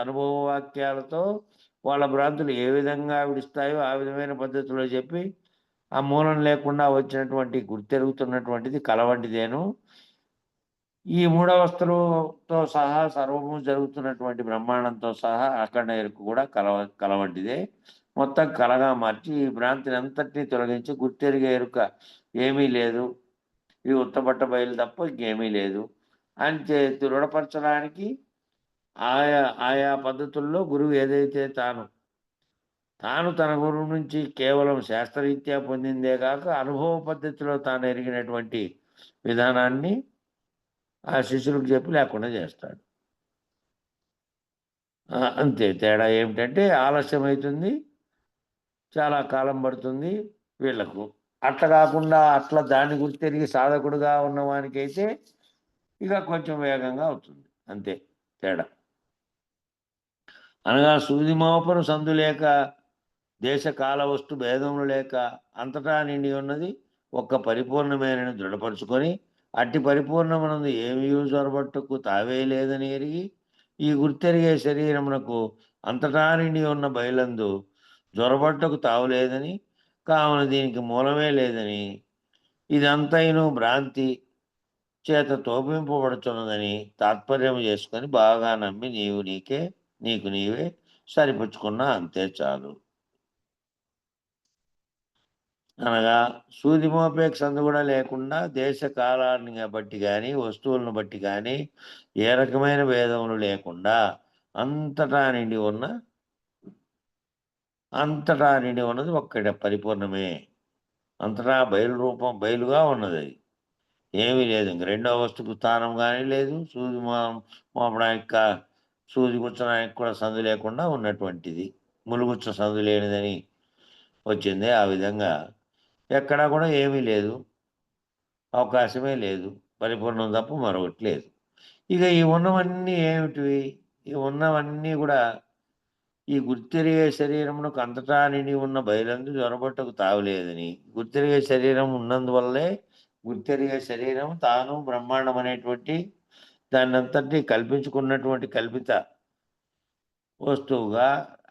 అనుభవవాక్యాలతో వాళ్ళ భ్రాంతులు ఏ విధంగా విడుస్తాయో ఆ విధమైన పద్ధతిలో చెప్పి ఆ మూలం లేకుండా వచ్చినటువంటి గుర్తెరుగుతున్నటువంటిది కల వంటిదేను, ఈ మూఢవస్థలతో సహా సర్వము జరుగుతున్నటువంటి బ్రహ్మాండంతో సహా అఖండ ఎరుకు కూడా కల వంటిదే, మొత్తం కలగా మార్చి ఈ భ్రాంతిని అంతటినీ తొలగించి గుర్తెరిగే ఎరుక ఏమీ లేదు, ఇవి ఉత్తబట్ట బయలు తప్ప ఇంకేమీ లేదు అని దృఢపరచడానికి ఆయా పద్ధతుల్లో గురువు ఏదైతే తాను తన గురువు నుంచి కేవలం శాస్త్రరీత్యా పొందిందే కాక అనుభవ పద్ధతిలో తాను ఎరిగినటువంటి విధానాన్ని ఆ శిష్యులకు చెప్పి లేకుండా చేస్తాడు. అంతే తేడా ఏమిటంటే ఆలస్యం అవుతుంది, చాలా కాలం పడుతుంది వీళ్లకు. అట్లా కాకుండా అట్లా దాన్ని గుర్తెరిగి సాధకుడుగా ఉన్నవానికైతే ఇక కొంచెం వేగంగా అవుతుంది, అంతే తేడా. అనగా సూది మోపను సందు లేక దేశ కాల వస్తు భేదములు లేక అంతటా నిండి ఉన్నది ఒక్క పరిపూర్ణమైన దృఢపరుచుకొని అట్టి పరిపూర్ణమునందు ఏమీ జొరబట్టుకు తావే లేదని ఎరిగి ఈ గుర్తెరిగే శరీరమునకు అంతటా నిండి ఉన్న బయలందు జొరబట్టుకు తావులేదని కావున దీనికి మూలమే లేదని ఇదంతైను భ్రాంతి చేత తోపింపబడుతున్నదని తాత్పర్యం చేసుకొని బాగా నమ్మి నీకు నీవే సరిపుచ్చుకున్నా అంతే చాలు. అనగా సూది మోపేకి సందు కూడా లేకుండా దేశ కాలాన్ని బట్టి కానీ వస్తువులను బట్టి కానీ ఏ రకమైన భేదములు లేకుండా అంతటా నిండి ఉన్నది ఒక్కటే పరిపూర్ణమే. అంతటా బయలుగా ఉన్నది అది. ఏమీ లేదు. ఇంక రెండో వస్తువుకు స్థానం కానీ లేదు. మోపడానికి సూది గుచ్చడానికి కూడా సందు లేకుండా ఉన్నటువంటిది. ములుగుచ్చ సందు లేనిదని వచ్చింది. ఆ విధంగా ఎక్కడా కూడా ఏమీ లేదు. అవకాశమే లేదు. పరిపూర్ణం తప్ప మరొకటి లేదు. ఇక ఈ ఉన్నవన్నీ ఏమిటివి? ఈ ఉన్నవన్నీ కూడా ఈ గుర్తెరిగే శరీరమునకు అంతటా నిండి ఉన్న బయలందు జొరబట్టకు తావులేదని, గుర్తెరిగే శరీరం ఉన్నందువల్లే గుర్తెరిగే శరీరం తాను బ్రహ్మాండం అనేటువంటి దాన్నంతటినీ కల్పించుకున్నటువంటి కల్పిత వస్తువుగా,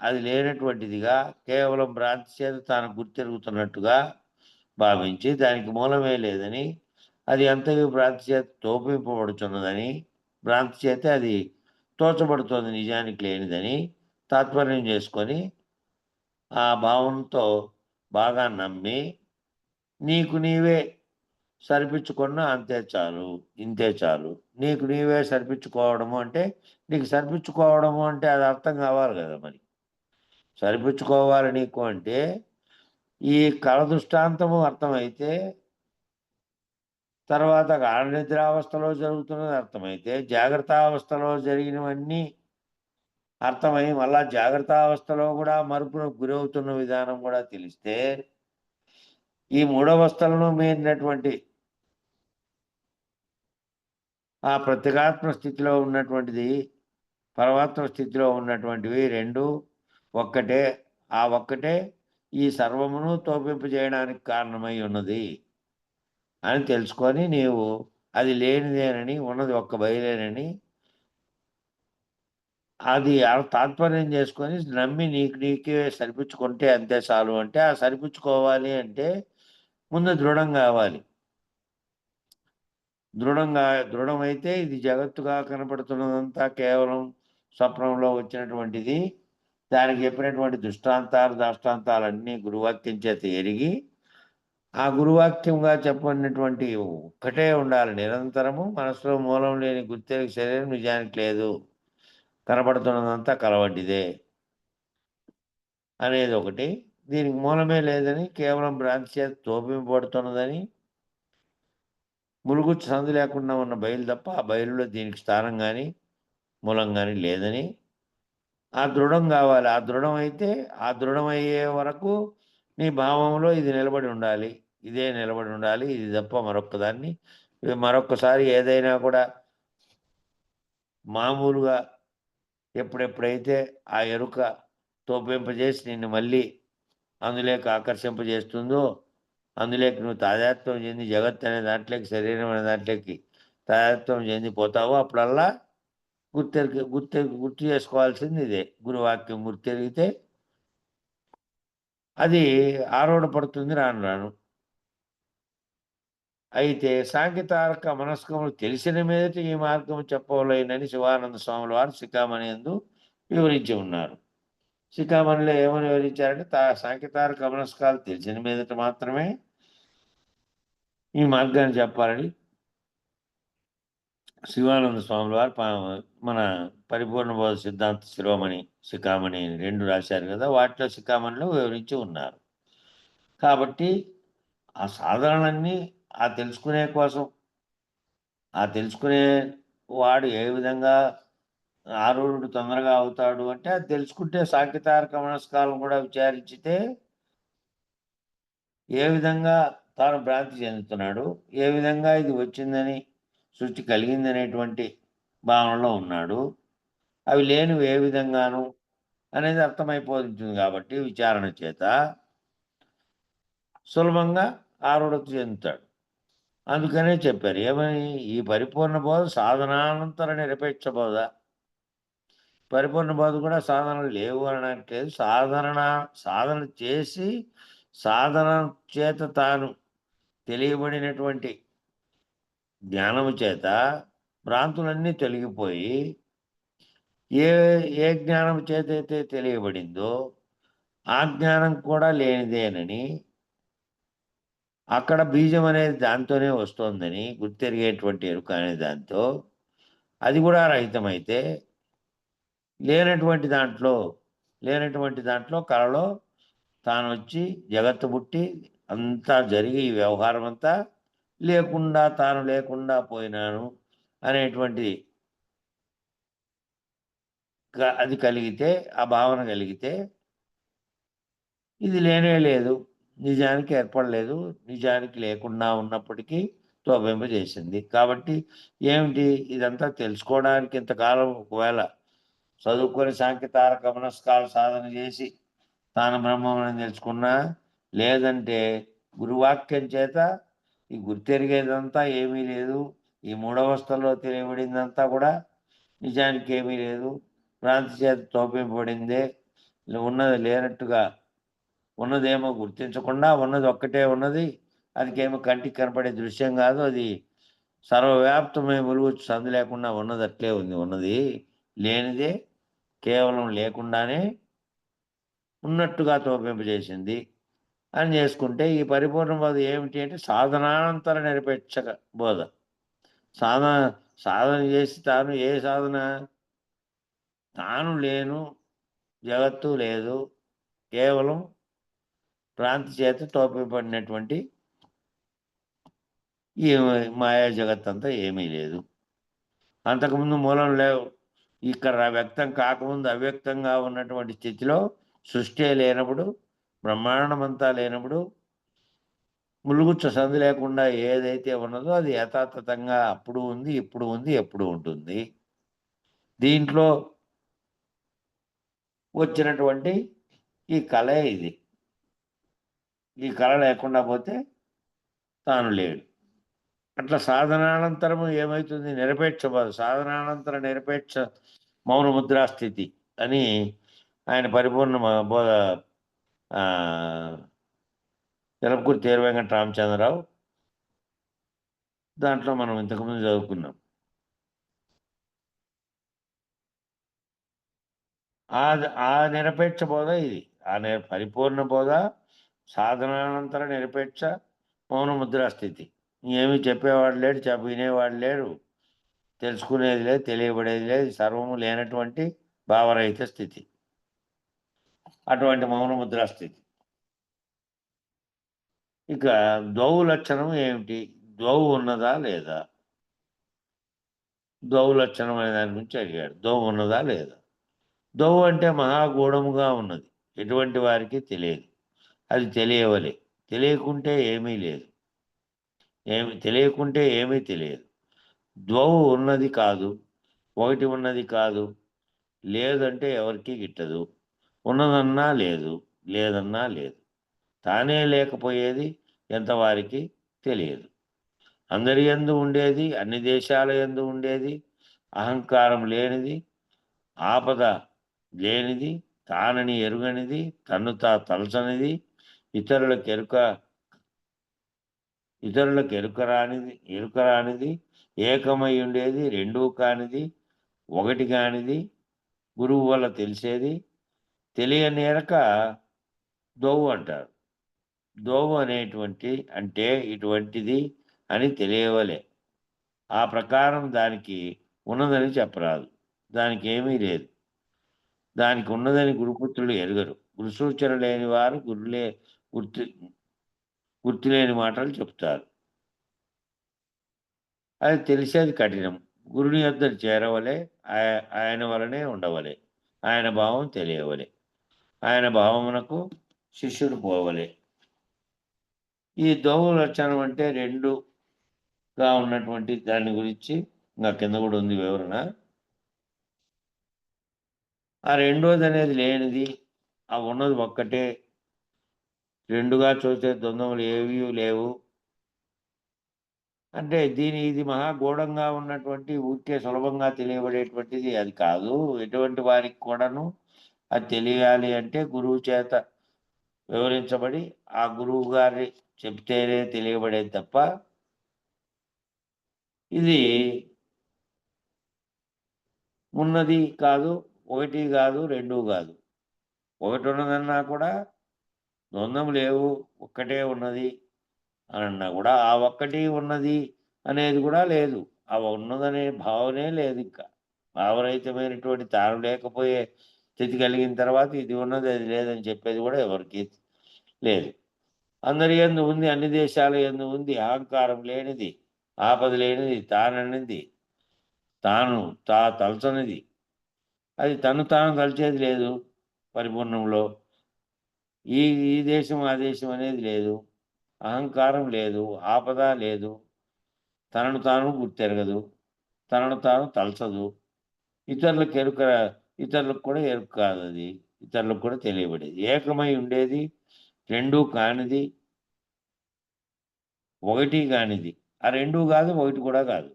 అది లేనటువంటిదిగా, కేవలం భ్రాంతి చేత తాను గుర్తెరుగుతున్నట్టుగా భావించి దానికి మూలమే లేదని, అది అంతయు భ్రాంతి చేత తోపింపబడుచున్నదని, భ్రాంతి చేత అది తోచబడుతోంది నిజానికి లేనిదని తాత్పర్యం చేసుకొని ఆ భావంతో బాగా నమ్మి నీకు నీవే సరిపించుకున్న అంతే చాలు, ఇంతే చాలు. నీకు నీవే సరిపించుకోవడము అంటే నీకు సరిపించుకోవడము అంటే అది అర్థం కావాలి కదా మరి. సరిపించుకోవాలి నీకు అంటే ఈ కళ దృష్టాంతము అర్థమైతే, తర్వాత గాఢ నిద్రావస్థలో జరుగుతున్నది అర్థమైతే, జాగ్రత్తావస్థలో జరిగినవన్నీ అర్థమై మళ్ళా జాగ్రత్తావస్థలో కూడా మరుపునకు గురవుతున్న విధానం కూడా తెలిస్తే, ఈ మూడవస్థలను మీరినటువంటి ఆ ప్రత్యేగాత్మ స్థితిలో ఉన్నటువంటిది, పరమాత్మ స్థితిలో ఉన్నటువంటివి 2 ఒక్కటే. ఆ ఒక్కటే ఈ సర్వమును తోపింపజేయడానికి కారణమై ఉన్నది అని తెలుసుకొని నీవు అది లేనిదేనని, ఉన్నది ఒక్క బయలేనని అది తాత్పర్యం చేసుకొని నమ్మి నీకే సరిపుచ్చుకుంటే అంతే చాలు అంటే, ఆ సరిపుచ్చుకోవాలి అంటే ముందు దృఢం కావాలి. దృఢమైతే ఇది జగత్తుగా కనపడుతున్నదంతా కేవలం స్వప్నంలో వచ్చినటువంటిది. దానికి చెప్పినటువంటి దాష్టాంతాలన్నీ గురువాక్యం చేత ఎరిగి, ఆ గురువాక్యంగా చెప్పినటువంటి ఒక్కటే ఉండాలి నిరంతరము. మనసులో మూలం లేని గుర్తెరిగి శరీరం నిజానికి లేదు, కనపడుతున్నదంతా కలవడ్డిదే అనేది ఒకటి. దీనికి మూలమే లేదని, కేవలం భ్రాంతి చేత తోపింపబడుతున్నదని, ములుగుచ్చు సందు లేకుండా ఉన్న బయలు తప్ప ఆ బయలులో దీనికి స్థానం కానీ మూలం కానీ లేదని, ఆ దృఢం కావాలి. ఆ దృఢమైతే ఆ దృఢమయ్యే వరకు నీ భావంలో ఇది నిలబడి ఉండాలి, ఇదే నిలబడి ఉండాలి, ఇది తప్ప మరొక్కసారి ఏదైనా కూడా మామూలుగా ఎప్పుడెప్పుడైతే ఆ ఎరుక తోపింపజేసి నిన్ను మళ్ళీ అందులోకి ఆకర్షింపజేస్తుందో, అందులోకి నువ్వు తాదాత్మ్యం చెంది జగత్ అనే దాంట్లోకి, శరీరం అనే దాంట్లోకి తాదాత్మ్యం చెందిపోతావో అప్పుడల్లా గుర్తు చేసుకోవాల్సింది ఇదే. గురువాక్యం గుర్తెరిగితే అది ఆరూఢపడుతుంది రాను రాను. అయితే సాంకేతారక మనస్కములు తెలిసిన మీదట ఈ మార్గం చెప్పవలేనని శివానంద స్వాముల వారు శిఖామణి యందు వివరించి ఉన్నారు. శిఖామణిలో ఏమని వివరించారంటే, సాంకేతారక మనస్కాలు తెలిసిన మీదట మాత్రమే ఈ మార్గాన్ని చెప్పాలని శివానంద స్వాముల వారు మన పరిపూర్ణ బోధ సిద్ధాంత శిరోమణి, శిఖామణి 2 రాశారు కదా, వాటిలో శిఖామణిలో వివరించి ఉన్నారు. కాబట్టి ఆ సాధనలన్నీ ఆ తెలుసుకునే కోసం, ఆ తెలుసుకునే వాడు ఏ విధంగా ఆరూఢుడు తొందరగా అవుతాడు అంటే, అది తెలుసుకుంటే సాంకేతారక మనస్కాలను కూడా విచారించితే ఏ విధంగా తాను భ్రాంతి చెందుతున్నాడు, ఏ విధంగా ఇది వచ్చిందని సృష్టి కలిగిందనేటువంటి భావనలో ఉన్నాడు, అవి లేనివి ఏ విధంగాను అనేది అర్థమైపోతుంది. కాబట్టి విచారణ చేత సులభంగా ఆరూఢత చెందుతాడు. అందుకనే చెప్పారు ఏమని, ఈ పరిపూర్ణ బోధ సాధనానంతర నిరపేక్ష బోధ. పరిపూర్ణ బోధ కూడా సాధనలు లేవు అనడానికి లేదు. సాధన చేసి సాధన చేత తాను తెలియబడినటువంటి జ్ఞానము చేత భ్రాంతులన్నీ తొలగిపోయి, ఏ ఏ జ్ఞానం చేత అయితే తెలియబడిందో ఆ జ్ఞానం కూడా లేనిదేనని, అక్కడ బీజం అనేది దాంతోనే వస్తోందని గుర్తెరిగేటువంటి ఎరుక అనే దాంతో అది కూడా రహితమైతే లేనటువంటి దాంట్లో కళలో తాను వచ్చి జగత్తు పుట్టి అంతా జరిగి ఈ వ్యవహారం అంతా తాను లేకుండా పోయినాను అనేటువంటి అది కలిగితే, ఆ భావన కలిగితే ఇది లేనే లేదు, నిజానికి ఏర్పడలేదు, నిజానికి లేకుండా ఉన్నప్పటికీ తోబింపజేసింది. కాబట్టి ఏమిటి ఇదంతా తెలుసుకోవడానికి ఇంతకాలం ఒకవేళ చదువుకొని సాంఖ్యతారక మనస్కాలు సాధన చేసి తాను బ్రహ్మమని తెలుసుకున్నా, లేదంటే గురువాక్యం చేత ఈ గుర్తెరిగేదంతా ఏమీ లేదు, ఈ మూడవస్థలో తెలియబడిందంతా కూడా నిజానికి ఏమీ లేదు, భ్రాంతి చేత తోపింపబడిందే, ఉన్నది లేనట్టుగా ఉన్నదేమో గుర్తించకుండా ఉన్నది ఒక్కటే ఉన్నది, అదికేమో కంటికి కనపడే దృశ్యం కాదు, అది సర్వవ్యాప్తమై ములుగు సందు లేకుండా ఉన్నది అట్లే ఉంది, ఉన్నది లేనిదే కేవలం లేకుండానే ఉన్నట్టుగా తోపింపజేసింది అని చేసుకుంటే ఈ పరిపూర్ణ బోధ ఏమిటి అంటే సాధనానంతర నిరపేక్షక బోధ. సాధన చేసి తాను ఏ సాధన? తాను లేను, జగత్తు లేదు, కేవలం భ్రాంతి చేత తోపిపడినటువంటి ఈ మాయా జగత్ అంతా ఏమీ లేదు, అంతకుముందు మూలం లేవు, ఇక్కడ వ్యక్తం కాకముందు అవ్యక్తంగా ఉన్నటువంటి స్థితిలో సృష్టి లేనప్పుడు, బ్రహ్మాండమంతా లేనప్పుడు, ములుగుచ్చ సందు లేకుండా ఏదైతే ఉన్నదో అది యథాతథంగా అప్పుడు ఉంది, ఇప్పుడు ఉంది, ఎప్పుడు ఉంటుంది. దీంట్లో వచ్చినటువంటి ఈ కళ ఇది. ఈ కళ లేకుండా పోతే తాను లేడు. అట్లా సాధనానంతరము ఏమవుతుంది? నిరపేక్ష బోధ. సాధనానంతర నిరపేక్ష మౌన ముద్రాస్థితి అని ఆయన పరిపూర్ణ బోధ తెలపకూరు తేరు వెంకట రామచంద్రరావు దాంట్లో మనం ఇంతకుముందు చదువుకున్నాం. ఆ నిరపేక్ష బోధ ఇది. పరిపూర్ణ బోధ సాధనానంతర నిరపేక్ష మౌన ముద్రాస్థితి. ఏమీ చెప్పేవాడు లేడు, వినేవాడు లేడు, తెలుసుకునేది లేదు, తెలియబడేది లేదు, సర్వము లేనటువంటి భావరహిత స్థితి, అటువంటి మౌన ముద్రాస్థితి. ఇక ద్వౌ లక్షణం ఏమిటి? ద్వౌ ఉన్నదా లేదా? ద్వౌ లక్షణం అనే దాని గురించి అడిగాడు. ద్వౌ ఉన్నదా లేదా? ద్వౌ అంటే మహాగూఢముగా ఉన్నది, ఎటువంటి వారికి తెలియదు, అది తెలియవలే, తెలియకుంటే ఏమీ లేదు, తెలియకుంటే ఏమీ తెలియదు. ద్వౌ ఉన్నది కాదు, ఒకటి ఉన్నది కాదు, లేదంటే ఎవరికి గిట్టదు, ఉన్నదన్నా లేదు, లేదన్నా లేదు, తానే లేకపోయేది ఎంతవారికి తెలియదు. అందరి యందు ఉండేది, అన్ని దేశాల యందు ఉండేది, అహంకారం లేనిది, ఆపద లేనిది, తానని ఎరుగనిది, తన్ను తలచనిది, ఇతరులకు ఎరుకరానిది, ఏకమై ఉండేది, రెండూ కానిది, ఒకటి కానిది, గురువు వల్ల తెలిసేది, తెలియనేరక దోవు అంటారు. దోవు అనేటువంటి అంటే ఇటువంటిది అని తెలియవలే, ఆ ప్రకారం దానికి ఉన్నదని చెప్పరాదు, దానికి ఏమీ లేదు, దానికి ఉన్నదని గురుపుత్రులు ఎరుగరు, గురుసూచన లేని వారు గుర్తు లేని మాటలు చెప్తారు. అది తెలిసేది కఠినం. గురుని యొద్ద చేరవలే, ఆయన వలనే ఉండవలే, ఆయన భావం తెలియవలే, ఆయన భావమునకు శిష్యుడు పోవలే. ఈ దోవ లక్షణం అంటే రెండుగా ఉన్నటువంటి దాని గురించి ఇంకా కింద కూడా ఉంది వివరణ. ఆ రెండోది అనేది లేనిది, ఆ ఉన్నది ఒక్కటే, రెండుగా చూసే ద్వంద్వములు ఏవీ లేవు అంటే ఇది మహాగూఢంగా ఉన్నటువంటి ఊరికే సులభంగా తెలియబడేటువంటిది అది కాదు. ఎటువంటి వారికి కూడాను అది తెలియాలి అంటే గురువు చేత వివరించబడి ఆ గురువు గారి చెప్తేనే తెలియబడేది తప్ప ఇది ఉన్నది కాదు, ఒకటి కాదు, రెండు కాదు. ఒకటి ఉన్నదన్నా కూడా ద్వంద్వం లేవు, ఒక్కటే ఉన్నది, అని అన్నా కూడా ఆ ఒక్కటి ఉన్నది అనేది కూడా లేదు. ఆ ఉన్నదనే భావనే లేదు ఇంకా. భావరహితమైనటువంటి తాను లేకపోయే స్థితి కలిగిన తర్వాత ఇది ఉన్నది, అది లేదని చెప్పేది కూడా ఎవరికీ లేదు. అందరి యందు ఉంది, అన్ని దేశాల యందు ఉంది. అహంకారం లేనిది, ఆపద లేనిది, తాననిది, తాను తలచనిది. అది తను తాను తలిచేది లేదు పరిపూర్ణంలో. ఈ ఈ దేశం, ఆ దేశం అనేది లేదు. అహంకారం లేదు, ఆపద లేదు. తనను తాను గుర్తెరగదు. తనను తాను తలచదు. ఇతరులకు ఎరుక ఇతరులకు కూడా ఎరుక కాదది. ఇతరులకు కూడా తెలియబడేది. ఏకమై ఉండేది, రెండూ కానిది, ఒకటి కానిది. ఆ 2 కాదు, ఒకటి కూడా కాదు.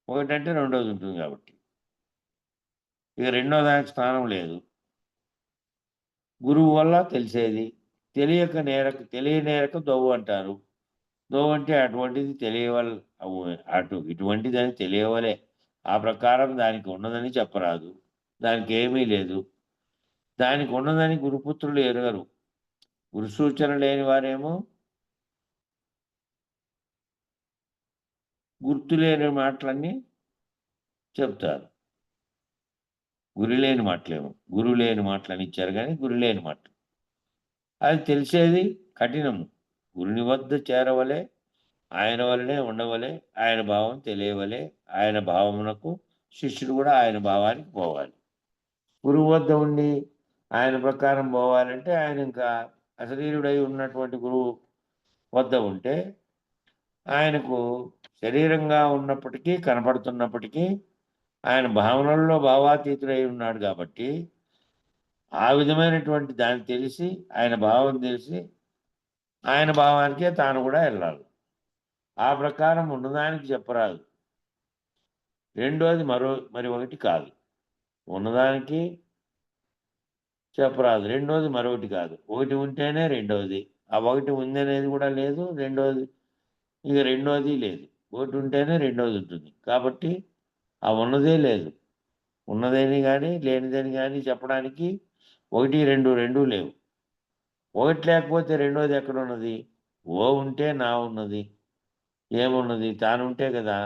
ఒకటంటే రెండోది ఉంటుంది కాబట్టి. ఇక రెండో దానికి స్థానం లేదు. గురువు వల్ల తెలిసేది. తెలియనేరక దోవ అంటారు. దోవ అంటే అటువంటిది ఇటువంటిదని తెలియవలే. ఆ ప్రకారం దానికి ఉన్నదని చెప్పరాదు. దానికేమీ లేదు. దానికి ఉన్నదని గురుపుత్రులు ఎరుగరు. గురు సూచన లేని వారేమో గుర్తులేని మాటలన్నీ చెప్తారు. గురిలేని మాటలేమో. గురువు లేని మాటలని ఇచ్చారు గానీ, గురిలేని మాటలు. అది తెలిసేది కఠినము. గురుని వద్ద చేరవలె, ఆయన వలనే ఉండవలె, ఆయన భావం తెలియవలె, ఆయన భావమునకు శిష్యుడు కూడా ఆయన భావానికి పోవాలి. గురువు వద్ద ఉండి ఆయన ప్రకారం పోవాలంటే ఆయన ఇంకా అశరీరుడై ఉన్నటువంటి గురువు వద్ద ఉంటే ఆయనకు శరీరంగా ఉన్నప్పటికీ, కనపడుతున్నప్పటికీ ఆయన భావనల్లో భావాతీతుడై ఉన్నాడు కాబట్టి ఆ విధమైనటువంటి దాన్ని తెలిసి, ఆయన భావం తెలిసి, ఆయన భావానికే తాను కూడా వెళ్ళాలి. ఆ ప్రకారం ఉన్నదానికి చెప్పరాదు. రెండోది మరి ఒకటి కాదు. ఉన్నదానికి చెప్పరాదు. రెండోది మరొకటి కాదు. ఒకటి ఉంటేనే రెండోది. ఆ ఒకటి ఉందనేది కూడా లేదు. రెండోది లేదు. ఒకటి ఉంటేనే రెండోది ఉంటుంది. కాబట్టి ఆ ఉన్నదే లేదు. ఉన్నదని గాని, లేనిదని గాని చెప్పడానికి 1, 2 లేవు. ఒకటి లేకపోతే రెండోది ఎక్కడున్నది? ఓ ఉంటే నా ఉన్నది. ఏమున్నది? తానుంటే కదా!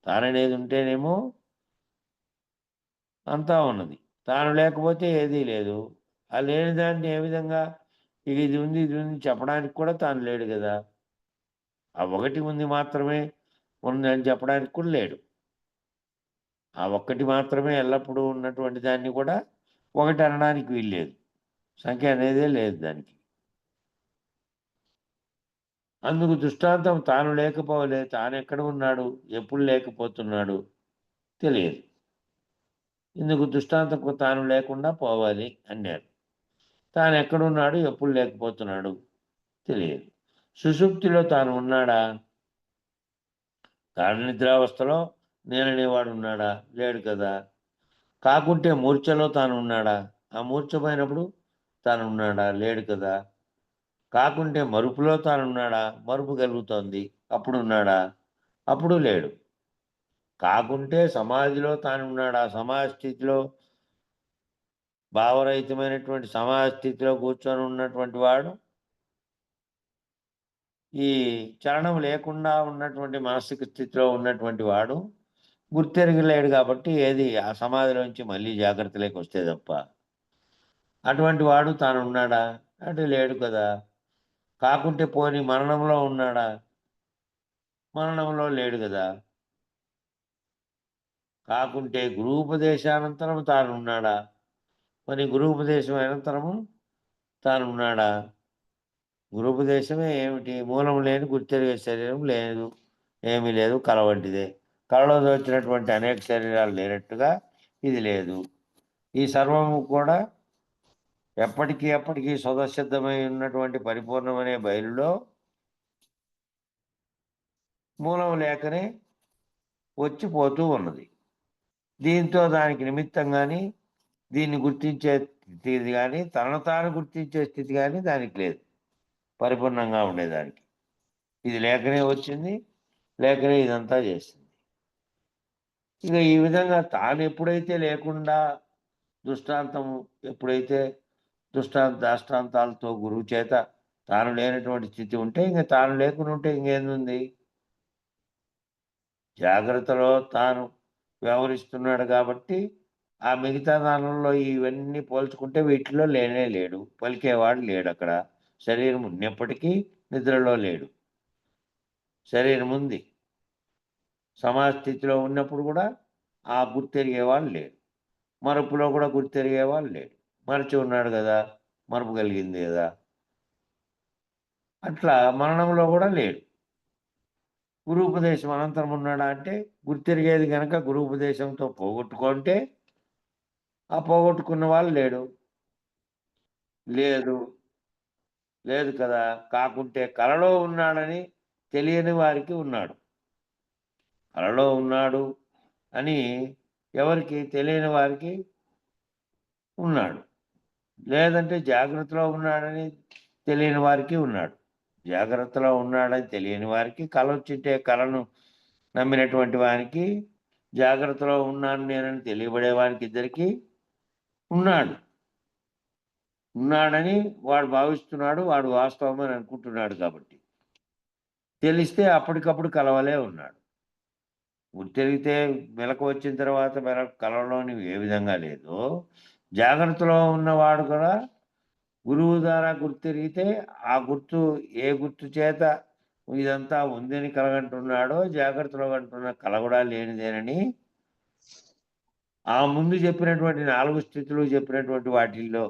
తాననేది ఉంటేనేమో అంతా ఉన్నది. తాను లేకపోతే ఏదీ లేదు. ఆ లేని దాన్ని ఏ విధంగా ఇది ఉంది, ఇది ఉంది చెప్పడానికి కూడా తాను లేడు గదా! ఆ ఒకటి ఉంది మాత్రమే ఉందని చెప్పడానికి కూడా లేడు. ఆ ఒక్కటి మాత్రమే ఎల్లప్పుడూ ఉన్నటువంటి దాన్ని కూడా ఒకటి అనడానికి వీల్లేదు. సంఖ్య అనేదే లేదు దానికి. అందుకు దృష్టాంతం తాను లేకపోలే, తానెక్కడ ఉన్నాడు, ఎప్పుడు లేకపోతున్నాడు తెలియదు. ఇందుకు దృష్టాంతం తాను లేకుండా పోవాలి అన్నారు. తానెక్కడున్నాడు, ఎప్పుడు లేకపోతున్నాడు తెలియదు. సుషుప్తిలో తాను ఉన్నాడా? గాఢ నిద్రావస్థలో నేననేవాడు ఉన్నాడా? లేడు కదా! కాకుంటే మూర్ఛలో తాను ఉన్నాడా? ఆ మూర్ఛపోయినప్పుడు తాను ఉన్నాడా? లేడు కదా! కాకుంటే మరుపులో తానున్నాడా? మరుపు కలుగుతోంది. అప్పుడున్నాడా? అప్పుడు లేడు. కాకుంటే సమాధిలో తానున్నాడా? సమాధి స్థితిలో భావరహితమైనటువంటి సమాధి స్థితిలో కూర్చొని ఉన్నటువంటి వాడు ఈ చలనం లేకుండా ఉన్నటువంటి మానసిక స్థితిలో ఉన్నటువంటి వాడు గుర్తెరగలేడు కాబట్టి ఏది ఆ సమాధిలోంచి మళ్ళీ జాగ్రత్తలోకి వస్తే తప్ప. అటువంటి వాడు తానున్నాడా? అంటే లేడు కదా! కాకుంటే పోనీ మరణంలో ఉన్నాడా? మరణంలో లేడు గదా! కాకుంటే గురూపదేశానంతరం తానున్నాడా? మరి గురూపదేశం అనంతరము తానున్నాడా? గురూపదేశమే ఏమిటి? మూలం లేని గుర్తెరిగే శరీరం లేదు. ఏమీ లేదు. కల వంటిదే. కలలో వచ్చినటువంటి అనేక శరీరాలు లేనట్టుగా ఇది లేదు. ఈ సర్వము కూడా ఎప్పటికీ స్వతసిద్ధమై ఉన్నటువంటి పరిపూర్ణమనే బయలులో మూలం లేకనే వచ్చి పోతూ ఉన్నది. దీంతో దానికి నిమిత్తం గాని, దీన్ని గుర్తించే స్థితి గాని, తనను తాను గుర్తించే స్థితి గాని దానికి లేదు. పరిపూర్ణంగా ఉండేదానికి. ఇది లేకనే వచ్చింది. లేకనే ఇదంతా చేసింది. ఇక ఈ విధంగా తానెప్పుడైతే లేకుండా దృష్టాంతము ఎప్పుడైతే దాష్టాంతాలతో గురువు చేత తాను లేనటువంటి స్థితి ఉంటే ఇంక తాను లేకుండా ఉంటే ఇంకేందుంది? జాగ్రత్తలో తాను వ్యవహరిస్తున్నాడు కాబట్టి ఆ మిగతా దానిలో ఇవన్నీ పోల్చుకుంటే వీటిలో లేనే లేడు. పలికేవాడు లేడక్కడ. శరీరం ఉన్నప్పటికీ నిద్రలో లేడు. శరీరం ఉంది. సమాస్థితిలో ఉన్నప్పుడు కూడా ఆ గుర్తెరిగేవాడు లేడు. మరుపులో కూడా గుర్తెరిగేవాడు లేడు. మరచి ఉన్నాడు గదా! మరుపు కలిగింది గదా! అట్లా మరణంలో కూడా లేడు. గురూపదేశం అనంతరం ఉన్నాడా అంటే గుర్తెరిగేది గనక గురూపదేశంతో పోగొట్టుకుంటే ఆ పోగొట్టుకున్న వాళ్ళు లేడు. లేదు. లేదు కదా! కాకుంటే కలలో ఉన్నాడని తెలియని వారికి ఉన్నాడు. కలలో ఉన్నాడు అని ఎవరికి తెలియని వారికి ఉన్నాడు. లేదంటే జాగ్రత్తలో ఉన్నాడని తెలియని వారికి ఉన్నాడు. జాగ్రత్తలో ఉన్నాడని తెలియని వారికి కలొచ్చింటే కలను నమ్మినటువంటి వానికి, జాగ్రత్తలో ఉన్నాను నేనని తెలియబడే వానికి ఇద్దరికీ ఉన్నాడు. ఉన్నాడని వాడు భావిస్తున్నాడు. వాడు వాస్తవమని అనుకుంటున్నాడు కాబట్టి. తెలిస్తే అప్పటికప్పుడు కలవలే ఉన్నాడు. గుర్తెరిగితే మెలకువ వచ్చిన తర్వాత కలవలోని ఏ విధంగా లేదో, జాగ్రత్తలో ఉన్నవాడు కూడా గురువు ద్వారా గుర్తెరిగితే ఆ గుర్తు ఏ గుర్తు చేత ఇదంతా ఉందని కలగంటున్నాడో, జాగ్రత్తలో అంటున్న కల కూడా లేనిదేనని ఆ ముందు చెప్పినటువంటి 4 స్థితులు చెప్పినటువంటి వాటిల్లో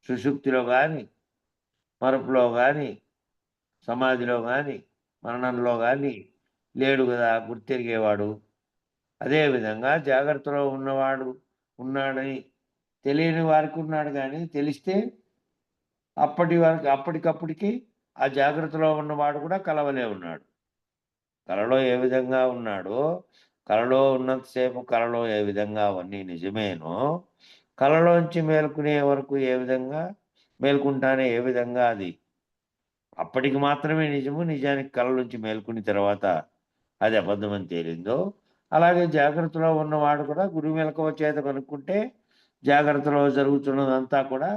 సుషుప్తిలో గాని, మరపులో గాని, సమాధిలో గాని, మరణంలో గాని లేడు గదా! గుర్తెరిగేవాడు. అదే విధంగా జాగ్రత్తలో ఉన్నవాడు ఉన్నాడని తెలియని వారికి ఉన్నాడు గానీ, తెలిస్తే అప్పటి వరకు అప్పటికప్పటికి ఆ జాగ్రత్తలో ఉన్నవాడు కూడా కలవలే ఉన్నాడు. కలలో ఏ విధంగా ఉన్నాడో, కలలో ఉన్నంత సేపు కలలో ఏ విధంగా అవన్నీ నిజమేనో, కలలోంచి మేలుకునే వరకు ఏ విధంగా మేలుకుంటానే ఏ విధంగా అది అప్పటికి మాత్రమే నిజము. నిజానికి కల నుంచి మేలుకున్న తర్వాత అది అబద్ధమని తేలిందో, అలాగే జాగ్రత్తలో ఉన్నవాడు కూడా గురు మెలకువ చేత కనుక్కుంటే, జాగ్రత్తలో జరుగుతున్నదంతా కూడా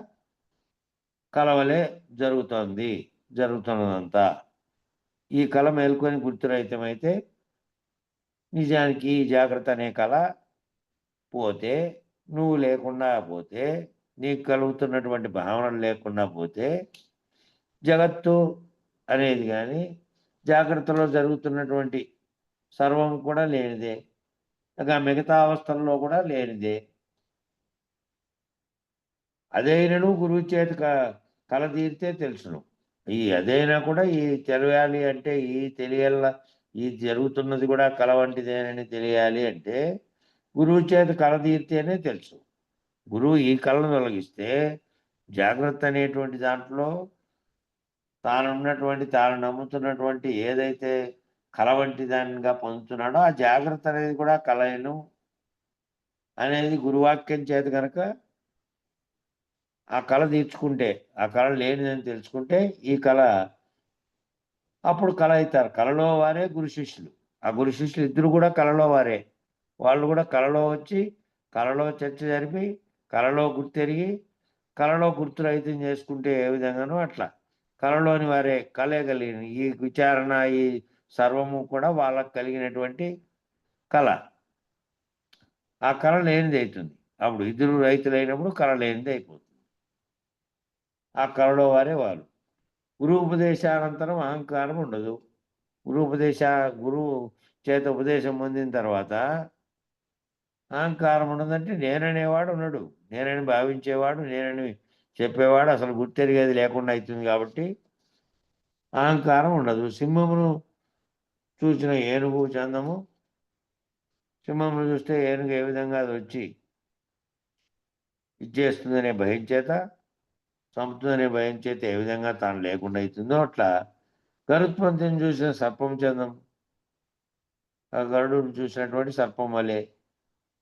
కల జరుగుతోంది. జరుగుతున్నదంతా. ఈ కల మేల్కొని గుర్తురహితమైతే, నిజానికి ఈ జాగ్రత్త అనే కల పోతే, నువ్వు లేకుండా పోతే, నీకు కలుగుతున్నటువంటి భావనలు లేకుండా పోతే, జగత్తు అనేది గాని, జాగ్రత్తలో జరుగుతున్నటువంటి సర్వం కూడా లేనిదే. ఇక మిగతా అవస్థల్లో కూడా లేనిదే. అదైనను గురువు చేత కల తీరితే తెలుసును. ఈ అదైనా కూడా ఈ తెలవాలి అంటే, ఈ తెలియల్ల ఈ జరుగుతున్నది కూడా కల వంటిదేనని తెలియాలి అంటే, గురువు చేత కల తీరితేనే తెలుసు. గురువు ఈ కళను తొలగిస్తే, జాగ్రత్త అనేటువంటి దాంట్లో తాను నమ్ముతున్నటువంటి ఏదైతే కల వంటి దానిగా పొందుతున్నాడో, ఆ జాగ్రత్త అనేది కూడా కలయను అనేది గురువాక్యం చేత గనక ఆ కల తీర్చుకుంటే, ఆ కల లేనిదని తెలుసుకుంటే, ఈ కల అప్పుడు కల అయితారు. కలలో వారే గురు శిష్యులు. ఆ గురు శిష్యులు ఇద్దరు కూడా కలలో వారే. వాళ్ళు కూడా కలలో వచ్చి, కలలో చర్చ జరిపి, కలలో గుర్తెరిగి, కలలో గుర్తురహితం చేసుకుంటే ఏ విధంగానో అట్లా. కలలోని వారే కలే కలిగిన ఈ విచారణ, ఈ సర్వము కూడా వాళ్ళకి కలిగినటువంటి కల. ఆ కల లేనిదైతుంది. అప్పుడు ఇద్దరు రైతులైనప్పుడు కల లేనిదైపోతుంది. ఆ కలలో వారే వాళ్ళు. గురూపదేశానంతరం అహంకారం ఉండదు. గురువు చేత ఉపదేశం పొందిన తర్వాత అహంకారం ఉండదంటే నేననేవాడు ఉండడు. నేనని భావించేవాడు, నేనని చెప్పేవాడు అసలు గుర్తెరిగేది లేకుండా అయితుంది కాబట్టి అహంకారం ఉండదు. సింహమును చూసిన ఏనుగు చందము, సింహమును చూస్తే ఏనుగు ఏ విధంగా అది వచ్చి ఇచ్చేస్తుందనే భయం చేత, చంపుతుందనే భయం చేత ఏ విధంగా తాను లేకుండా అవుతుందో అట్లా గరుత్మంతుని చూసిన సర్పం చందం, ఆ గరుడును చూసినటువంటి సర్పం వలె,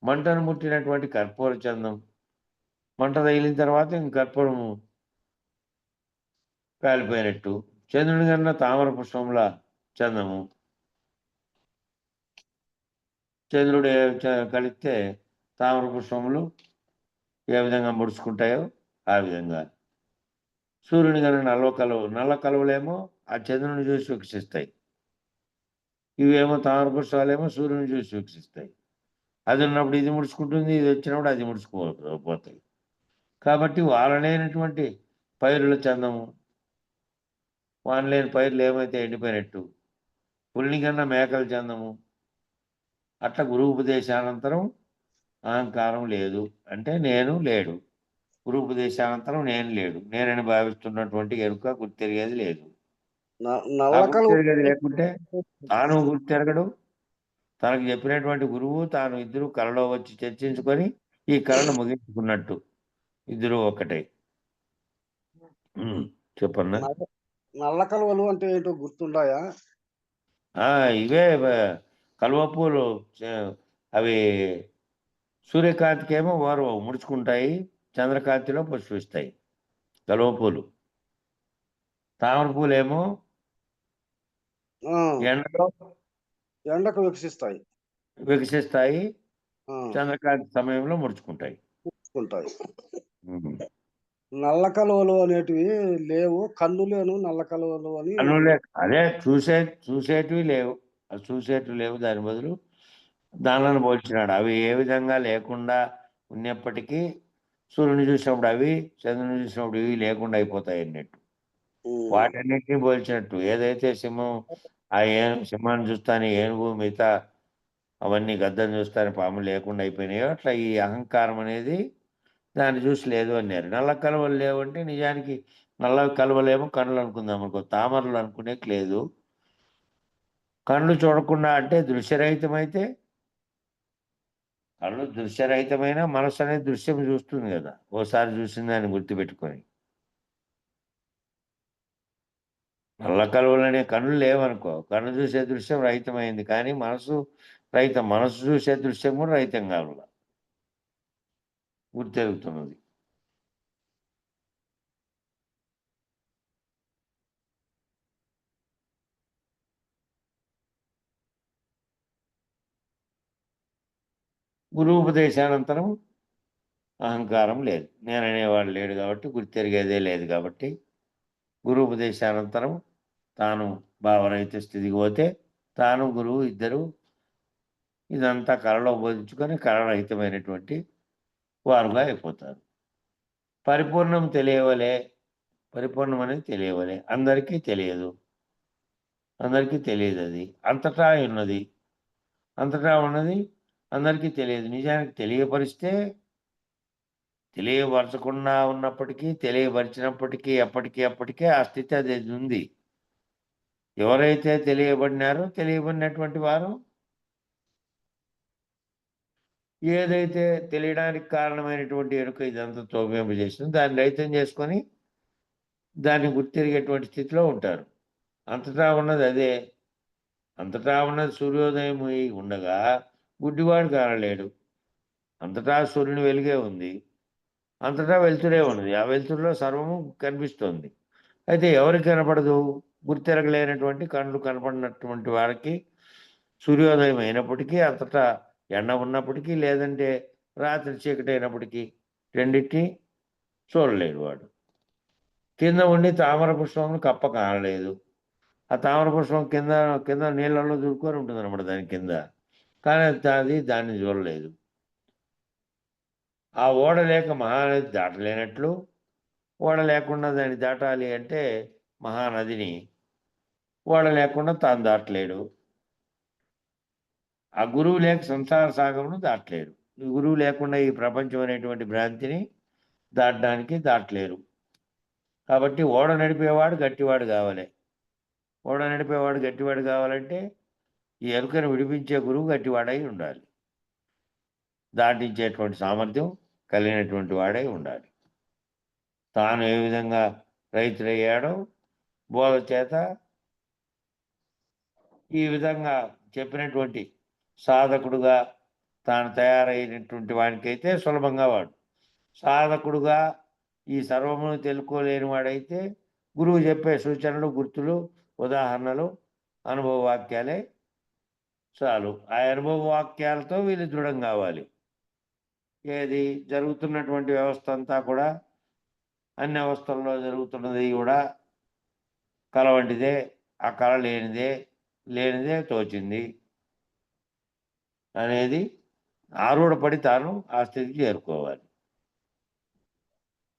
మంటను ముట్టినటువంటి కర్పూర చందం, మంట తగిలిన తర్వాత ఇంక కర్పూరము కాలిపోయినట్టు, చంద్రుని కన్నా తామర పుష్పంలా చందము, చంద్రుడు కలిస్తే తామర పుష్పములు ఏ విధంగా ముడుచుకుంటాయో ఆ విధంగా సూర్యుని కన్నా నల్ల కలువలేమో ఆ చంద్రుని చూసి వికసిస్తాయి. ఇవేమో తామర పుష్పాలేమో సూర్యుని చూసి వికసిస్తాయి. అది ఉన్నప్పుడు ఇది ముడుచుకుంటుంది, ఇది వచ్చినప్పుడు అది ముడుచుకుపోతాయి. కాబట్టి వానలేనటువంటి పైరుల చందము, వానలేని పైర్లు ఏమైతే ఎండిపోయినట్టు, పులిని కన్నా మేకల చందము, అట్లా గురూపదేశానంతరం అహంకారం లేదు. అంటే నేను లేడు. గురూపదేశానంతరం నేను లేడు. నేనని భావిస్తున్నటువంటి ఎరుక గుర్తెరిగేది లేదు. ఆ నల్ల కలువ గుర్తెరిగేది లేకుంటే తాను గుర్తెరగడు. తనకు చెప్పినటువంటి గురువు తాను ఇద్దరు కలలో వచ్చి చర్చించుకొని ఈ కళను ముగించుకున్నట్టు ఇద్దరు ఒకటే. చెప్పన్నా. నల్ల కలువలు అంటే ఏంటో గుర్తుండాయా? ఇవే కలువ పూలు అవి సూర్యకాంతికేమో వారు ముడుచుకుంటాయి, చంద్రకాంతిలో పుష్పిస్తాయి కలువ పూలు. తామర పూలేమో ఎండలో ఎండకు వికసిస్తాయి, వికసిస్తాయి, చంద్రకాంతి సమయంలో ముడుచుకుంటాయి. నల్ల కలువలు అనేటివి లేవు, కన్ను లేను నల్ల కలువలు అని. అదే చూసేటివి లేవు, చూసేటివి లేవు. దాని బదులు దానిలను పోల్చినాడు. అవి ఏ విధంగా లేకుండా ఉన్నప్పటికీ సూర్యుని చూసినప్పుడు అవి, చంద్రుని చూసినప్పుడు ఇవి లేకుండా అయిపోతాయి అన్నట్టు. వాటన్నిటిని పోల్చినట్టు. ఏదైతే సింహం సింహాన్ని చూస్తానే ఏనుగు, మిగతా అవన్నీ గద్దను చూస్తానే పాము లేకుండా అయిపోయినాయో అట్లా ఈ అహంకారం అనేది దాన్ని చూసి లేదు అన్నారు. నల్ల కలువలు లేవంటే నిజానికి నల్ల కలువలేమో కళ్ళు అనుకుందాం అనుకో, తామరలు అనుకునేకి లేదు. కళ్ళు చూడకుండా అంటే దృశ్యరహితమైతే, కళ్ళు దృశ్యరహితమైన మనసు అనేది దృశ్యం చూస్తుంది కదా, ఓసారి చూసిన దాన్ని గుర్తుపెట్టుకొని. నల్ల కలువలనే కళ్ళు లేవనుకో, కన్ను చూసే దృశ్యం రహితమైంది, కానీ మనసు రహితం. మనసు చూసే దృశ్యం కూడా రహితం కావాలి, గుర్తెరుగుతున్నది. గురూపదేశానంతరం అహంకారం లేదు. నేననేవాడు లేడు కాబట్టి గుర్తెరిగేదే లేదు కాబట్టి గురూపదేశానంతరం తాను భావరహిత స్థితికి పోతే తాను గురువు ఇద్దరు ఇదంతా కళలో బోధించుకొని కళరహితమైనటువంటి వారుగా అయిపోతారు. పరిపూర్ణం తెలియవలే, పరిపూర్ణం అనేది తెలియవలే. అందరికీ తెలియదు, అందరికీ తెలియదు. అది అంతటా ఉన్నది, అంతటా ఉన్నది అందరికీ తెలియదు. నిజానికి తెలియపరిస్తే, తెలియపరచకుండా ఉన్నప్పటికీ తెలియపరిచినప్పటికీ అప్పటికే ఆ స్థితి అది ఉంది. ఎవరైతే తెలియబడినారో తెలియబడినటువంటి వారు ఏదైతే తెలియడానికి కారణమైనటువంటి ఎరుక ఇదంతా తోమింపజేసింది దాన్ని రహితం చేసుకొని దాన్ని గుర్తిరిగేటువంటి స్థితిలో ఉంటారు. అంతటా ఉన్నది అదే. అంతటా ఉన్నది సూర్యోదయం ఉండగా గుడ్డివాడు కానలేడు. అంతటా సూర్యుని వెలుగే ఉంది, అంతటా వెలుతురే ఉన్నది. ఆ వెలుతురులో సర్వము కనిపిస్తోంది. అయితే ఎవరికి కనపడదు? గుర్తెరగలేనటువంటి కళ్ళు కనపడినటువంటి వారికి సూర్యోదయం అయినప్పటికీ, అంతటా ఎండ ఉన్నప్పటికీ, లేదంటే రాత్రి చీకటి అయినప్పటికీ రెండింటినీ చూడలేడు వాడు. కింద ఉండి తామర పుష్పం కప్ప కానలేదు. ఆ తామర పుష్పం కింద కింద నీళ్ళల్లో దూరుకొని ఉంటుంది అనమాట దాని కింద, కానీ అది దాన్ని చూడలేదు. ఆ ఓడ లేక మహానది దాటలేనట్లు, ఓడ లేకుండా దాన్ని దాటాలి అంటే మహానదిని ఓడ లేకుండా తాను దాటలేడు. ఆ గురువు లేక సంసార సాగమును దాటలేడు. ఈ గురువు లేకుండా ఈ ప్రపంచం అనేటువంటి భ్రాంతిని దాటలేరు. కాబట్టి ఓడ నడిపేవాడు గట్టివాడు కావాలి. ఓడ నడిపేవాడు గట్టివాడు కావాలంటే ఈ ఎరుకను విడిపించే గురువు గట్టివాడై ఉండాలి, దాటించేటువంటి సామర్థ్యం కలిగినటువంటి వాడై ఉండాలి. తాను ఏ విధంగా రైతులయ్యాడో బోధ చేత ఈ విధంగా చెప్పినటువంటి సాధకుడుగా తాను తయారైనటువంటి వాడికైతే సులభంగా వాడు. సాధకుడుగా ఈ సర్వమును తెలుసుకోలేని వాడైతే గురువు చెప్పే సూచనలు, గుర్తులు, ఉదాహరణలు, అనుభవ వాక్యాలే చాలు. ఆ అనుభవ వాక్యాలతో వీళ్ళు దృఢం కావాలి. ఏది జరుగుతున్నటువంటి వ్యవస్థ అంతా కూడా అన్ని అవస్థల్లో జరుగుతున్నది కూడా కళ వంటిదే, ఆ కళ లేనిదే తోచింది అనేది ఆరూఢపడి తాను ఆ స్థితికి చేరుకోవాలి.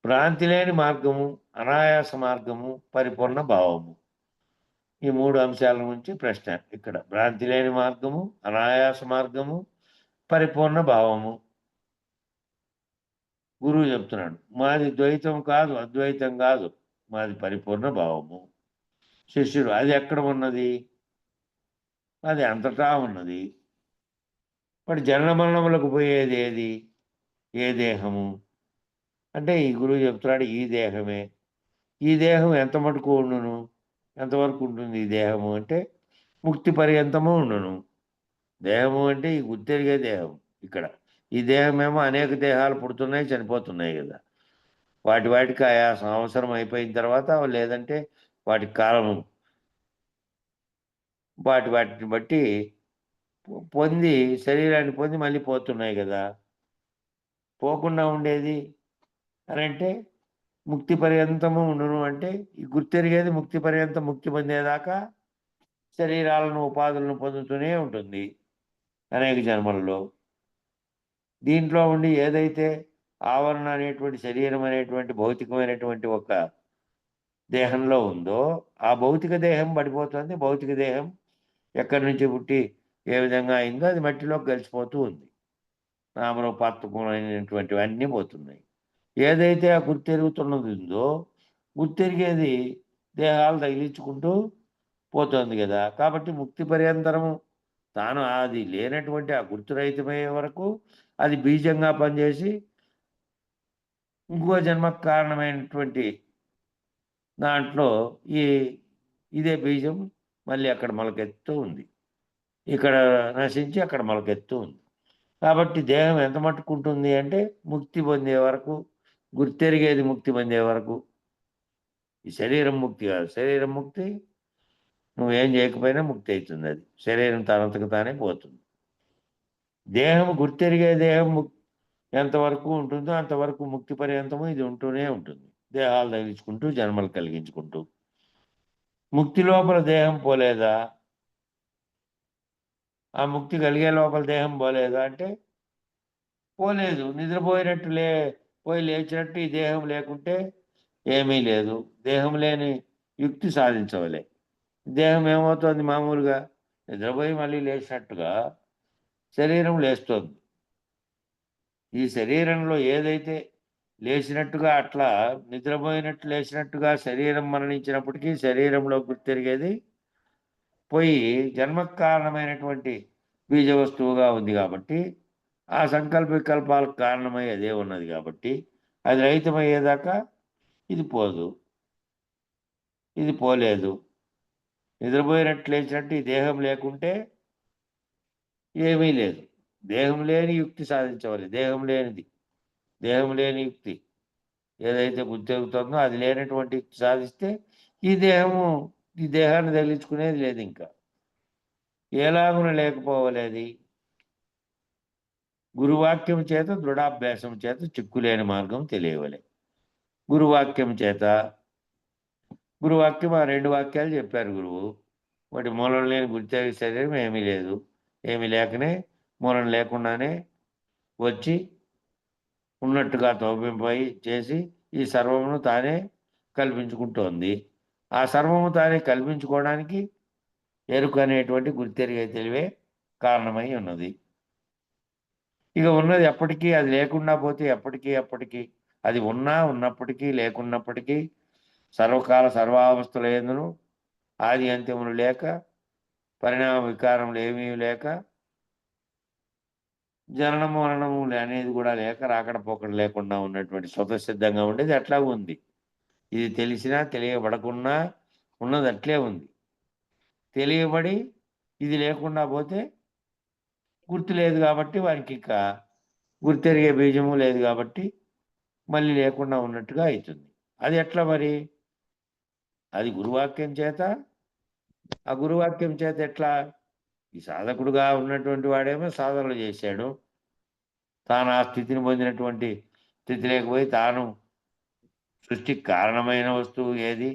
భ్రాంతి లేని మార్గము, అనాయాస మార్గము, పరిపూర్ణ భావము. ఈ 3 అంశాల నుంచి ప్రశ్న ఇక్కడ. భ్రాంతి లేని మార్గము, అనాయాస మార్గము, పరిపూర్ణ భావము. గురువు చెప్తున్నాడు, మాది ద్వైతం కాదు, అద్వైతం కాదు, మాది పరిపూర్ణ భావము. శిష్యుడు, అది ఎక్కడ ఉన్నది? అది అంతటా ఉన్నది. మరి జనన మరణములకు పోయేది ఏది? ఏ దేహము అంటే ఈ గురువు చెప్తున్నాడు, ఈ దేహమే. ఈ దేహం ఎంత మటుకు ఉండును, ఎంతవరకు ఉంటుంది ఈ దేహము అంటే ముక్తి పర్యంతము ఉండును. దేహము అంటే ఈ గుర్తెరిగే దేహం. ఇక్కడ ఈ దేహమేమో అనేక దేహాలు పుడుతున్నాయి, చనిపోతున్నాయి కదా. వాటికి ఆయా అవసరం అయిపోయిన తర్వాత, లేదంటే వాటి కాలము వాటిని బట్టి పొంది శరీరాన్ని పొంది మళ్ళీ పోతున్నాయి కదా. పోకుండా ఉండేది అని అంటే ముక్తి పర్యంతము ఉండును అంటే ఈ గుర్తెరిగేది ముక్తి పర్యంతం, ముక్తి పొందేదాకా శరీరాలను ఉపాధులను పొందుతూనే ఉంటుంది అనేక జన్మలలో. దీంట్లో ఉండి ఏదైతే ఆవరణ అనేటువంటి శరీరం అనేటువంటి భౌతికమైనటువంటి ఒక దేహంలో ఉందో ఆ భౌతిక దేహం పడిపోతుంది. భౌతిక దేహం ఎక్కడి నుంచి పుట్టి ఏ విధంగా అయిందో అది మట్టిలోకి కలిసిపోతూ ఉంది. నామరూపాత్మకమైనటువంటివి అన్నీ పోతున్నాయి. ఏదైతే ఆ గుర్తెరుగుతున్నది ఉందో గుర్తెరిగేది దేహాలు తగిలించుకుంటూ పోతుంది కదా. కాబట్టి ముక్తి పర్యంతరము తాను అది లేనటువంటి ఆ గుర్తురహితమయ్యే వరకు అది బీజంగా పనిచేసి ఇంకో జన్మకు కారణమైనటువంటి దాంట్లో ఇదే బీజం మళ్ళీ అక్కడ మొలకెత్తు ఉంది, ఇక్కడ నశించి అక్కడ మొలకెత్తు ఉంది. కాబట్టి దేహం ఎంత మట్టుకుంటుంది అంటే ముక్తి పొందే వరకు, గుర్తెరిగేది ముక్తి పొందే వరకు. ఈ శరీరం ముక్తి కాదు. శరీరం ముక్తి నువ్వేం చేయకపోయినా ముక్తి అవుతుంది. అది శరీరం తనంతకు తానే పోతుంది. దేహం గుర్తెరిగే దేహం ఎంతవరకు ఉంటుందో అంతవరకు ముక్తి పర్యంతము ఇది ఉంటూనే ఉంటుంది. దేహాలు తగిలించుకుంటూ జన్మలు కలిగించుకుంటూ. ముక్తి లోపల దేహం పోలేదా? ఆ ముక్తి కలిగే లోపల దేహం పోలేదా అంటే పోలేదు. నిద్రపోయినట్టు పోయి లేచినట్టు ఈ దేహం లేకుంటే ఏమీ లేదు. దేహం లేని యుక్తి సాధించవలే. దేహం ఏమవుతుంది? మామూలుగా నిద్రపోయి మళ్ళీ లేచినట్టుగా శరీరం లేస్తుంది. ఈ శరీరంలో ఏదైతే లేచినట్టుగా అట్లా నిద్రపోయినట్టు లేచినట్టుగా శరీరం మరణించినప్పటికీ శరీరంలో గుర్తెరిగేది పోయి జన్మకు కారణమైనటువంటి బీజ వస్తువుగా ఉంది కాబట్టి ఆ సంకల్ప వికల్పాలకు కారణమై అదే ఉన్నది కాబట్టి అది రహితమయ్యేదాకా ఇది పోదు, ఇది పోలేదు. నిద్రపోయినట్టు లేచినట్టు ఈ దేహం లేకుంటే ఏమీ లేదు. దేహం లేని యుక్తి సాధించవాలి. దేహం లేని యుక్తి ఏదైతే గుర్తెరుగుతుందో అది లేనటువంటి యుక్తి సాధిస్తే ఈ దేహాన్ని తగిలించుకునేది లేదు. ఇంకా ఎలాగున లేకపోవలేది. గురువాక్యం చేత దృఢాభ్యాసం చేత చిక్కులేని మార్గం తెలియవలే. గురువాక్యం ఆ 2 వాక్యాలు చెప్పారు గురువు. వాటి మూలం లేని గుర్తెరిగే శరీరం ఏమీ లేదు. ఏమీ లేకనే మూలం లేకుండానే వచ్చి ఉన్నట్టుగా తోపింపై చేసి ఈ సర్వమును తానే కల్పించుకుంటోంది. ఆ సర్వము తానే కల్పించుకోవడానికి ఎరుక అనేటువంటి గుర్తెరిగే తెలివే కారణమై ఉన్నది. ఇక ఉన్నది ఎప్పటికీ, అది లేకుండా పోతే ఎప్పటికీ అది ఉన్నప్పటికీ లేకున్నప్పటికీ సర్వకాల సర్వావస్థల యందును ఆది అంత్యములు లేక పరిణామ వికారములు ఏమీ లేక జననము మరణము అనేది కూడా లేక రాకడ పోకడ లేకుండా ఉన్నటువంటి స్వతసిద్ధంగా ఉండేది అట్లా ఉంది. ఇది తెలిసినా తెలియబడకున్నా ఉన్నది అట్లే ఉంది. తెలియబడి ఇది లేకుండా పోతే గుర్తు లేదు కాబట్టి వారికి ఇక గుర్తెరిగే బీజము లేదు కాబట్టి మళ్ళీ లేకుండా ఉన్నట్టుగా అవుతుంది. అది ఎట్లా మరి? అది గురువాక్యం చేత. ఆ గురువాక్యం చేత ఎట్లా? ఈ సాధకుడుగా ఉన్నటువంటి వాడేమో సాధనలు చేశాడు. తాను ఆ స్థితిని పొందినటువంటి స్థితి లేకపోయి తాను సృష్టికి కారణమైన వస్తువు ఏది,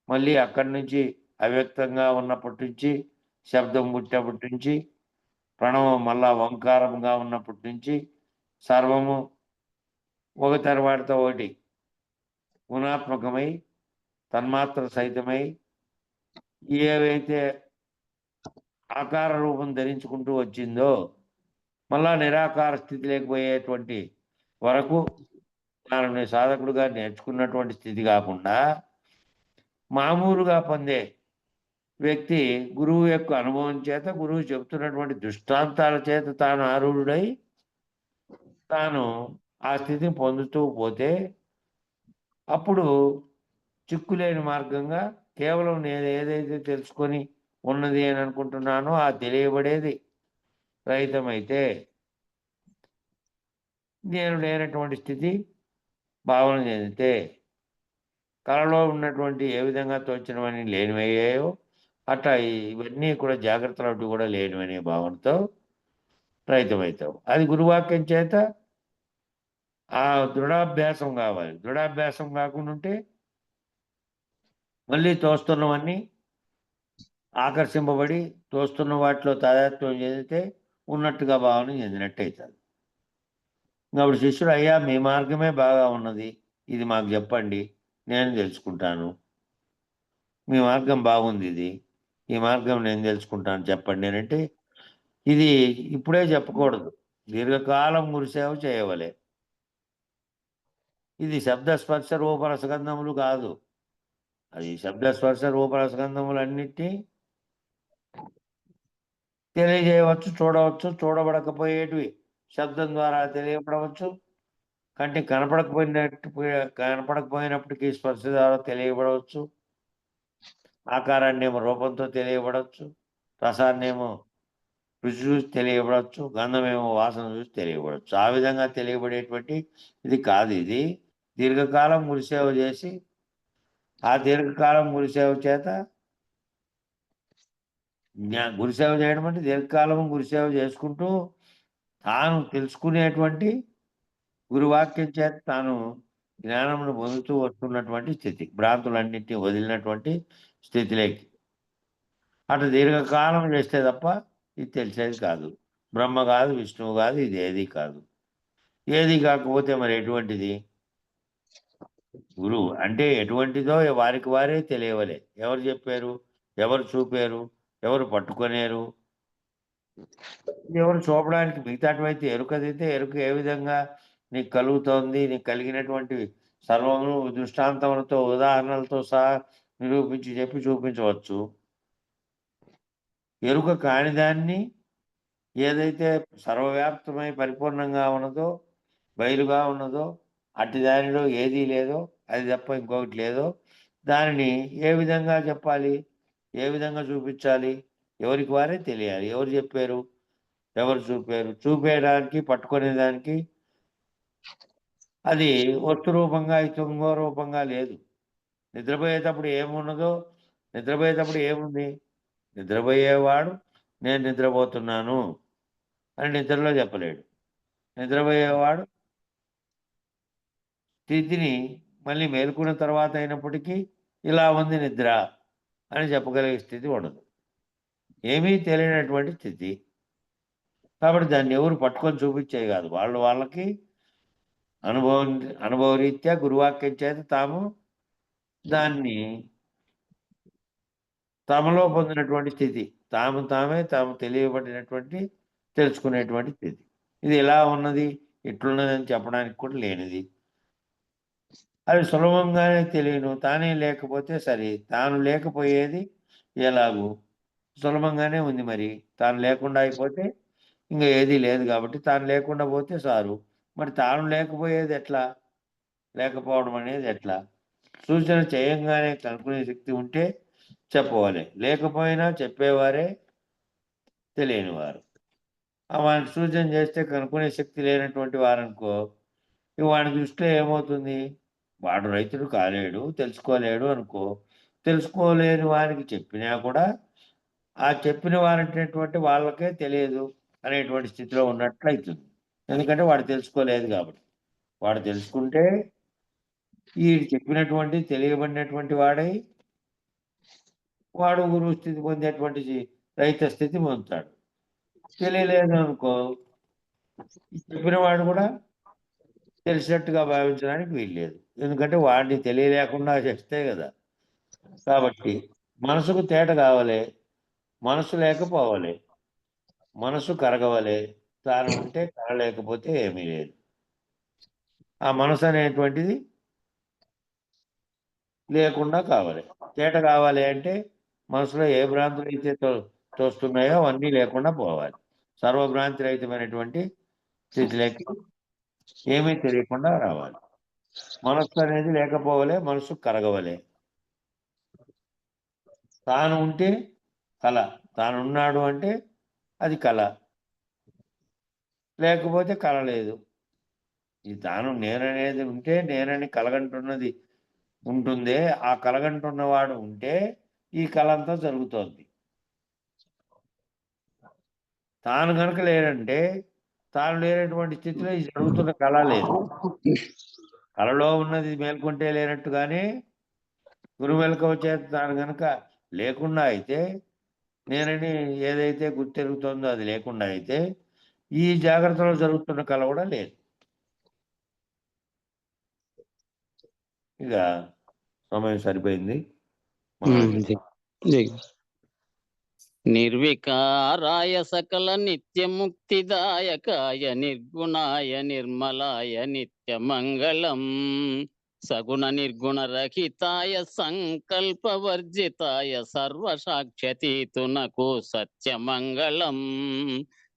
మళ్ళీ అక్కడి నుంచి అవ్యక్తంగా ఉన్నప్పటి నుంచి, శబ్దం పుట్టినప్పటి నుంచి, ప్రణవం మళ్ళా ఓంకారంగా ఉన్నప్పటి నుంచి, సర్వము ఒక తర్వాతతో ఒకటి గుణాత్మకమై తన్మాత్ర సహితమై ఏవైతే ఆకార రూపం ధరించుకుంటూ వచ్చిందో మళ్ళా నిరాకార స్థితి లేకపోయేటువంటి వరకు దానిని సాధకుడుగా నేర్చుకున్నటువంటి స్థితి కాకుండా మామూలుగా పొందే వ్యక్తి గురువు యొక్క అనుభవం చేత, గురువు చెబుతున్నటువంటి దృష్టాంతాల చేత తాను ఆరూఢుడై తాను ఆ స్థితిని పొందుతూ పోతే అప్పుడు చిక్కులేని మార్గంగా కేవలం నేను ఏదైతే తెలుసుకొని ఉన్నది అని అనుకుంటున్నానో ఆ తెలియబడేది రహితమైతే నేను లేనటువంటి స్థితి భావన చెందితే కళలో ఉన్నటువంటి ఏ విధంగా తోచినవన్నీ లేనివయ్యాయో అట్లా ఇవన్నీ కూడా జాగ్రత్తలు కూడా లేనివనే భావనతో రహితమవుతావు. అది గురువాక్యం చేత ఆ దృఢాభ్యాసం కావాలి. దృఢాభ్యాసం కాకుండా ఉంటే మళ్ళీ తోస్తున్నవన్నీ ఆకర్షింపబడి తోస్తున్న వాటిలో తాదాత్మ్యం చెందితే ఉన్నట్టుగా భావన చెందినట్టు అవుతుంది. అప్పుడు శిష్యుడు, అయ్యా మీ మార్గమే బాగా ఉన్నది, ఇది మాకు చెప్పండి, నేను తెలుసుకుంటాను. మీ మార్గం బాగుంది, ఇది ఈ మార్గం నేను తెలుసుకుంటాను చెప్పండి అని అంటే ఇది ఇప్పుడే చెప్పకూడదు, దీర్ఘకాలం గురుసేవ చేయవలే. ఇది శబ్ద స్పర్శ రూపరసగంధములు కాదు, అది శబ్ద స్పర్శ రూపరసగంధములు అన్నిటినీ తెలియజేయవచ్చు, చూడవచ్చు, చూడబడకపోయేటివి శబ్దం ద్వారా తెలియబడవచ్చు, కంటికి కనపడకపోయినప్పటికీ స్పర్శ ద్వారా తెలియబడవచ్చు, ఆకారాన్నేమో రూపంతో తెలియబడవచ్చు, రసాన్నేమో రుచి చూసి తెలియబడవచ్చు, గంధమేమో వాసన చూసి తెలియబడవచ్చు. ఆ విధంగా తెలియబడేటువంటి ఇది కాదు. ఇది దీర్ఘకాలం గురుసేవ చేసి ఆ దీర్ఘకాలం గురుసేవ చేత గురుసేవ చేయడం అంటే దీర్ఘకాలం గురుసేవ చేసుకుంటూ తాను తెలుసుకునేటువంటి గురువాక్యం చేత తాను జ్ఞానమును పొందుతూ వస్తున్నటువంటి స్థితి, భ్రాంతులన్నింటినీ వదిలినటువంటి స్థితిలోకి. అటు దీర్ఘకాలం చేస్తే తప్ప ఇది తెలిసేది కాదు. బ్రహ్మ కాదు, విష్ణువు కాదు, ఇది ఏది కాదు. ఏది కాకపోతే మరి ఎటువంటిది? గురువు అంటే ఎటువంటిదో వారికి వారే తెలియవలే. ఎవరు చెప్పారు, ఎవరు చూపారు, ఎవరు పట్టుకొనేరు, ఎవరు చూపడానికి? మిగతాటివైతే ఎరుకదైతే ఎరుక ఏ విధంగా నీకు కలుగుతోంది, నీకు కలిగినటువంటి సర్వమును దృష్టాంతములతో ఉదాహరణలతో సహా నిరూపించి చెప్పి చూపించవచ్చు. ఎరుక కాని దాన్ని ఏదైతే సర్వవ్యాప్తమై పరిపూర్ణంగా ఉన్నదో, బయలుగా ఉన్నదో, అట్టి దానిలో ఏదీ లేదో, అది తప్ప ఇంకొకటి లేదో, దానిని ఏ విధంగా చెప్పాలి, ఏ విధంగా చూపించాలి? ఎవరికి వారే తెలియాలి. ఎవరు చెప్పారు, ఎవరు చూపారు? చూపేయడానికి, పట్టుకునేదానికి అది వస్తు రూపంగా, ఇంకో రూపంగా లేదు. నిద్రపోయేటప్పుడు ఏమున్నదో, నిద్రపోయేటప్పుడు ఏముంది? నిద్రపోయేవాడు నేను నిద్రపోతున్నాను అని నిద్రలో చెప్పలేడు. నిద్రపోయేవాడు స్థితిని మళ్ళీ మేలుకున్న తర్వాత అయినప్పటికీ ఇలా ఉంది నిద్ర అని చెప్పగలిగే స్థితి ఉండదు. ఏమీ తెలియనటువంటి స్థితి. కాబట్టి దాన్ని ఎవరు పట్టుకొని చూపించేది కాదు. వాళ్ళకి అనుభవరీత్యా గురువాక్యం చేత తాము దాన్ని తమలో పొందినటువంటి స్థితి, తాము తెలియబడినటువంటి తెలుసుకునేటువంటి స్థితి. ఇది ఎలా ఉన్నది, ఇట్లున్నది అని చెప్పడానికి కూడా లేనిది. అది సులభంగానే తెలియను, తానే లేకపోతే సరే. తాను లేకపోయేది ఎలాగూ సులభంగానే ఉంది. మరి తాను లేకుండా అయిపోతే ఇంకా ఏదీ లేదు కాబట్టి తాను లేకుండా పోతే సారు. మరి తాను లేకపోయేది ఎట్లా, లేకపోవడం అనేది ఎట్లా? సూచన చేయంగానే కనుక్కునే శక్తి ఉంటే చెప్పవాలి, లేకపోయినా చెప్పేవారే తెలియనివారు. వానికి సూచన చేస్తే కనుక్కునే శక్తి లేనటువంటి వారనుకో, వాడి దృష్టిలో ఏమవుతుంది? వాడు రైతుడు కాలేడు, తెలుసుకోలేడు అనుకో. తెలుసుకోలేని వారికి చెప్పినా కూడా ఆ చెప్పిన వారంటేటువంటి వాళ్ళకే తెలియదు అనేటువంటి స్థితిలో ఉన్నట్లయితుంది. ఎందుకంటే వాడు తెలుసుకోలేదు కాబట్టి. వాడు తెలుసుకుంటే ఈ చెప్పినటువంటి తెలియబడినటువంటి వాడై వాడు గురువు స్థితి పొందేటువంటి రహిత స్థితి పొందుతాడు. తెలియలేదు అనుకో, చెప్పిన వాడు కూడా తెలిసినట్టుగా భావించడానికి వీల్లేదు. ఎందుకంటే వాడిని తెలియలేకుండా చేస్తే కదా. కాబట్టి మనసుకు తేట కావాలి, మనసు లేకపోవాలి, మనసు కరగవలే, తాను ఉంటే కరలేకపోతే ఏమీ లేదు. ఆ మనసు అనేటువంటిది లేకుండా కావాలి. తేట కావాలి అంటే మనసులో ఏ భ్రాంతులు అయితే తోస్తున్నాయో అవన్నీ లేకుండా పోవాలి. సర్వభ్రాంతి రహితమైనటువంటి స్థితిలోకి ఏమీ తెలియకుండా రావాలి. మనస్సు అనేది లేకపోవలే, మనసు కరగవలే. తాను ఉంటే కళ, తానున్నాడు అంటే అది కళ, లేకపోతే కళ లేదు. ఈ తాను నేననేది ఉంటే నేనని కలగంటున్నది ఉంటుందే, ఆ కలగంటున్నవాడు ఉంటే ఈ కళ అంతా జరుగుతోంది. తాను గనుక లేడంటే తాను లేనటువంటి స్థితిలో ఈ జరుగుతున్న కళ లేదు. కళలో ఉన్నది మేల్కొంటే లేనట్టుగానే గురుమెలకువ చేత తాను గనుక లేకుండా అయితే, నేనని ఏదైతే గుర్తెరుగుతోందో అది లేకుండా అయితే, ఈ జాగ్రత్తలో జరుగుతున్న కళ కూడా లేదు. ఇక సమయం సరిపోయింది. నిర్వికారాయ సకల నిత్యముక్తిదాయకాయ నిర్గుణాయ నిర్మలాయ నిత్యమంగళం సగుణ నిర్గుణ రహితాయ సంకల్పవర్జితాయ సర్వసాక్షతీతునకు సత్యమంగళం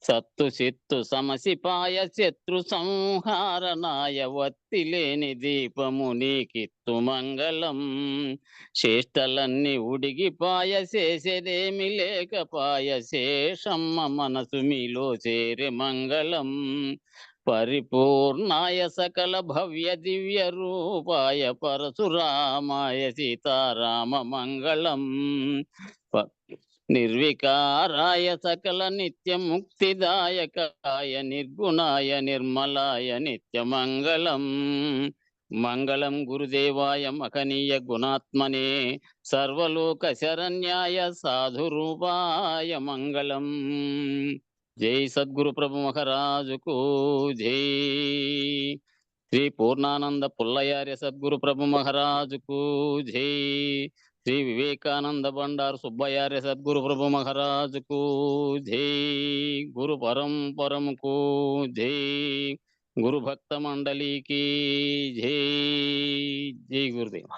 సత్తు చిత్తు సమసిపాయ శత్రు సంహారనాయ వత్తిలేని దీపము నీకిత్తు మంగళం చేష్టలన్నీ ఉడిగిపాయ చేసేదేమి లేకపాయ శేషమ్మ మనసు మీలో చేరే మంగళం పరిపూర్ణాయ సకల భవ్య దివ్య రూపాయ పరశురామాయ సీతారామ మంగళం నిర్వికారాయ సకల నిత్య ముక్తిదాయకాయ నిర్గుణాయ నిర్మలాయ నిత్యమంగళం మంగళం గురుదేవాయ మహనీయ గుణాత్మనే సర్వలోక శరణ్యాయ సాధురూపాయ మంగళం. జై సద్గురు ప్రభు మహారాజుకు జై. శ్రీ పూర్ణానంద పుల్లయార్య సద్గురు ప్రభు మహారాజుకు జై. శ్రీ వివేకానంద బండారు సుబ్బయార్య సద్గురు ప్రభు మహారాజుకు జై. గురు పరంపరముకు జై. గురు భక్త మండలికి జై. జై గురుదేవ్.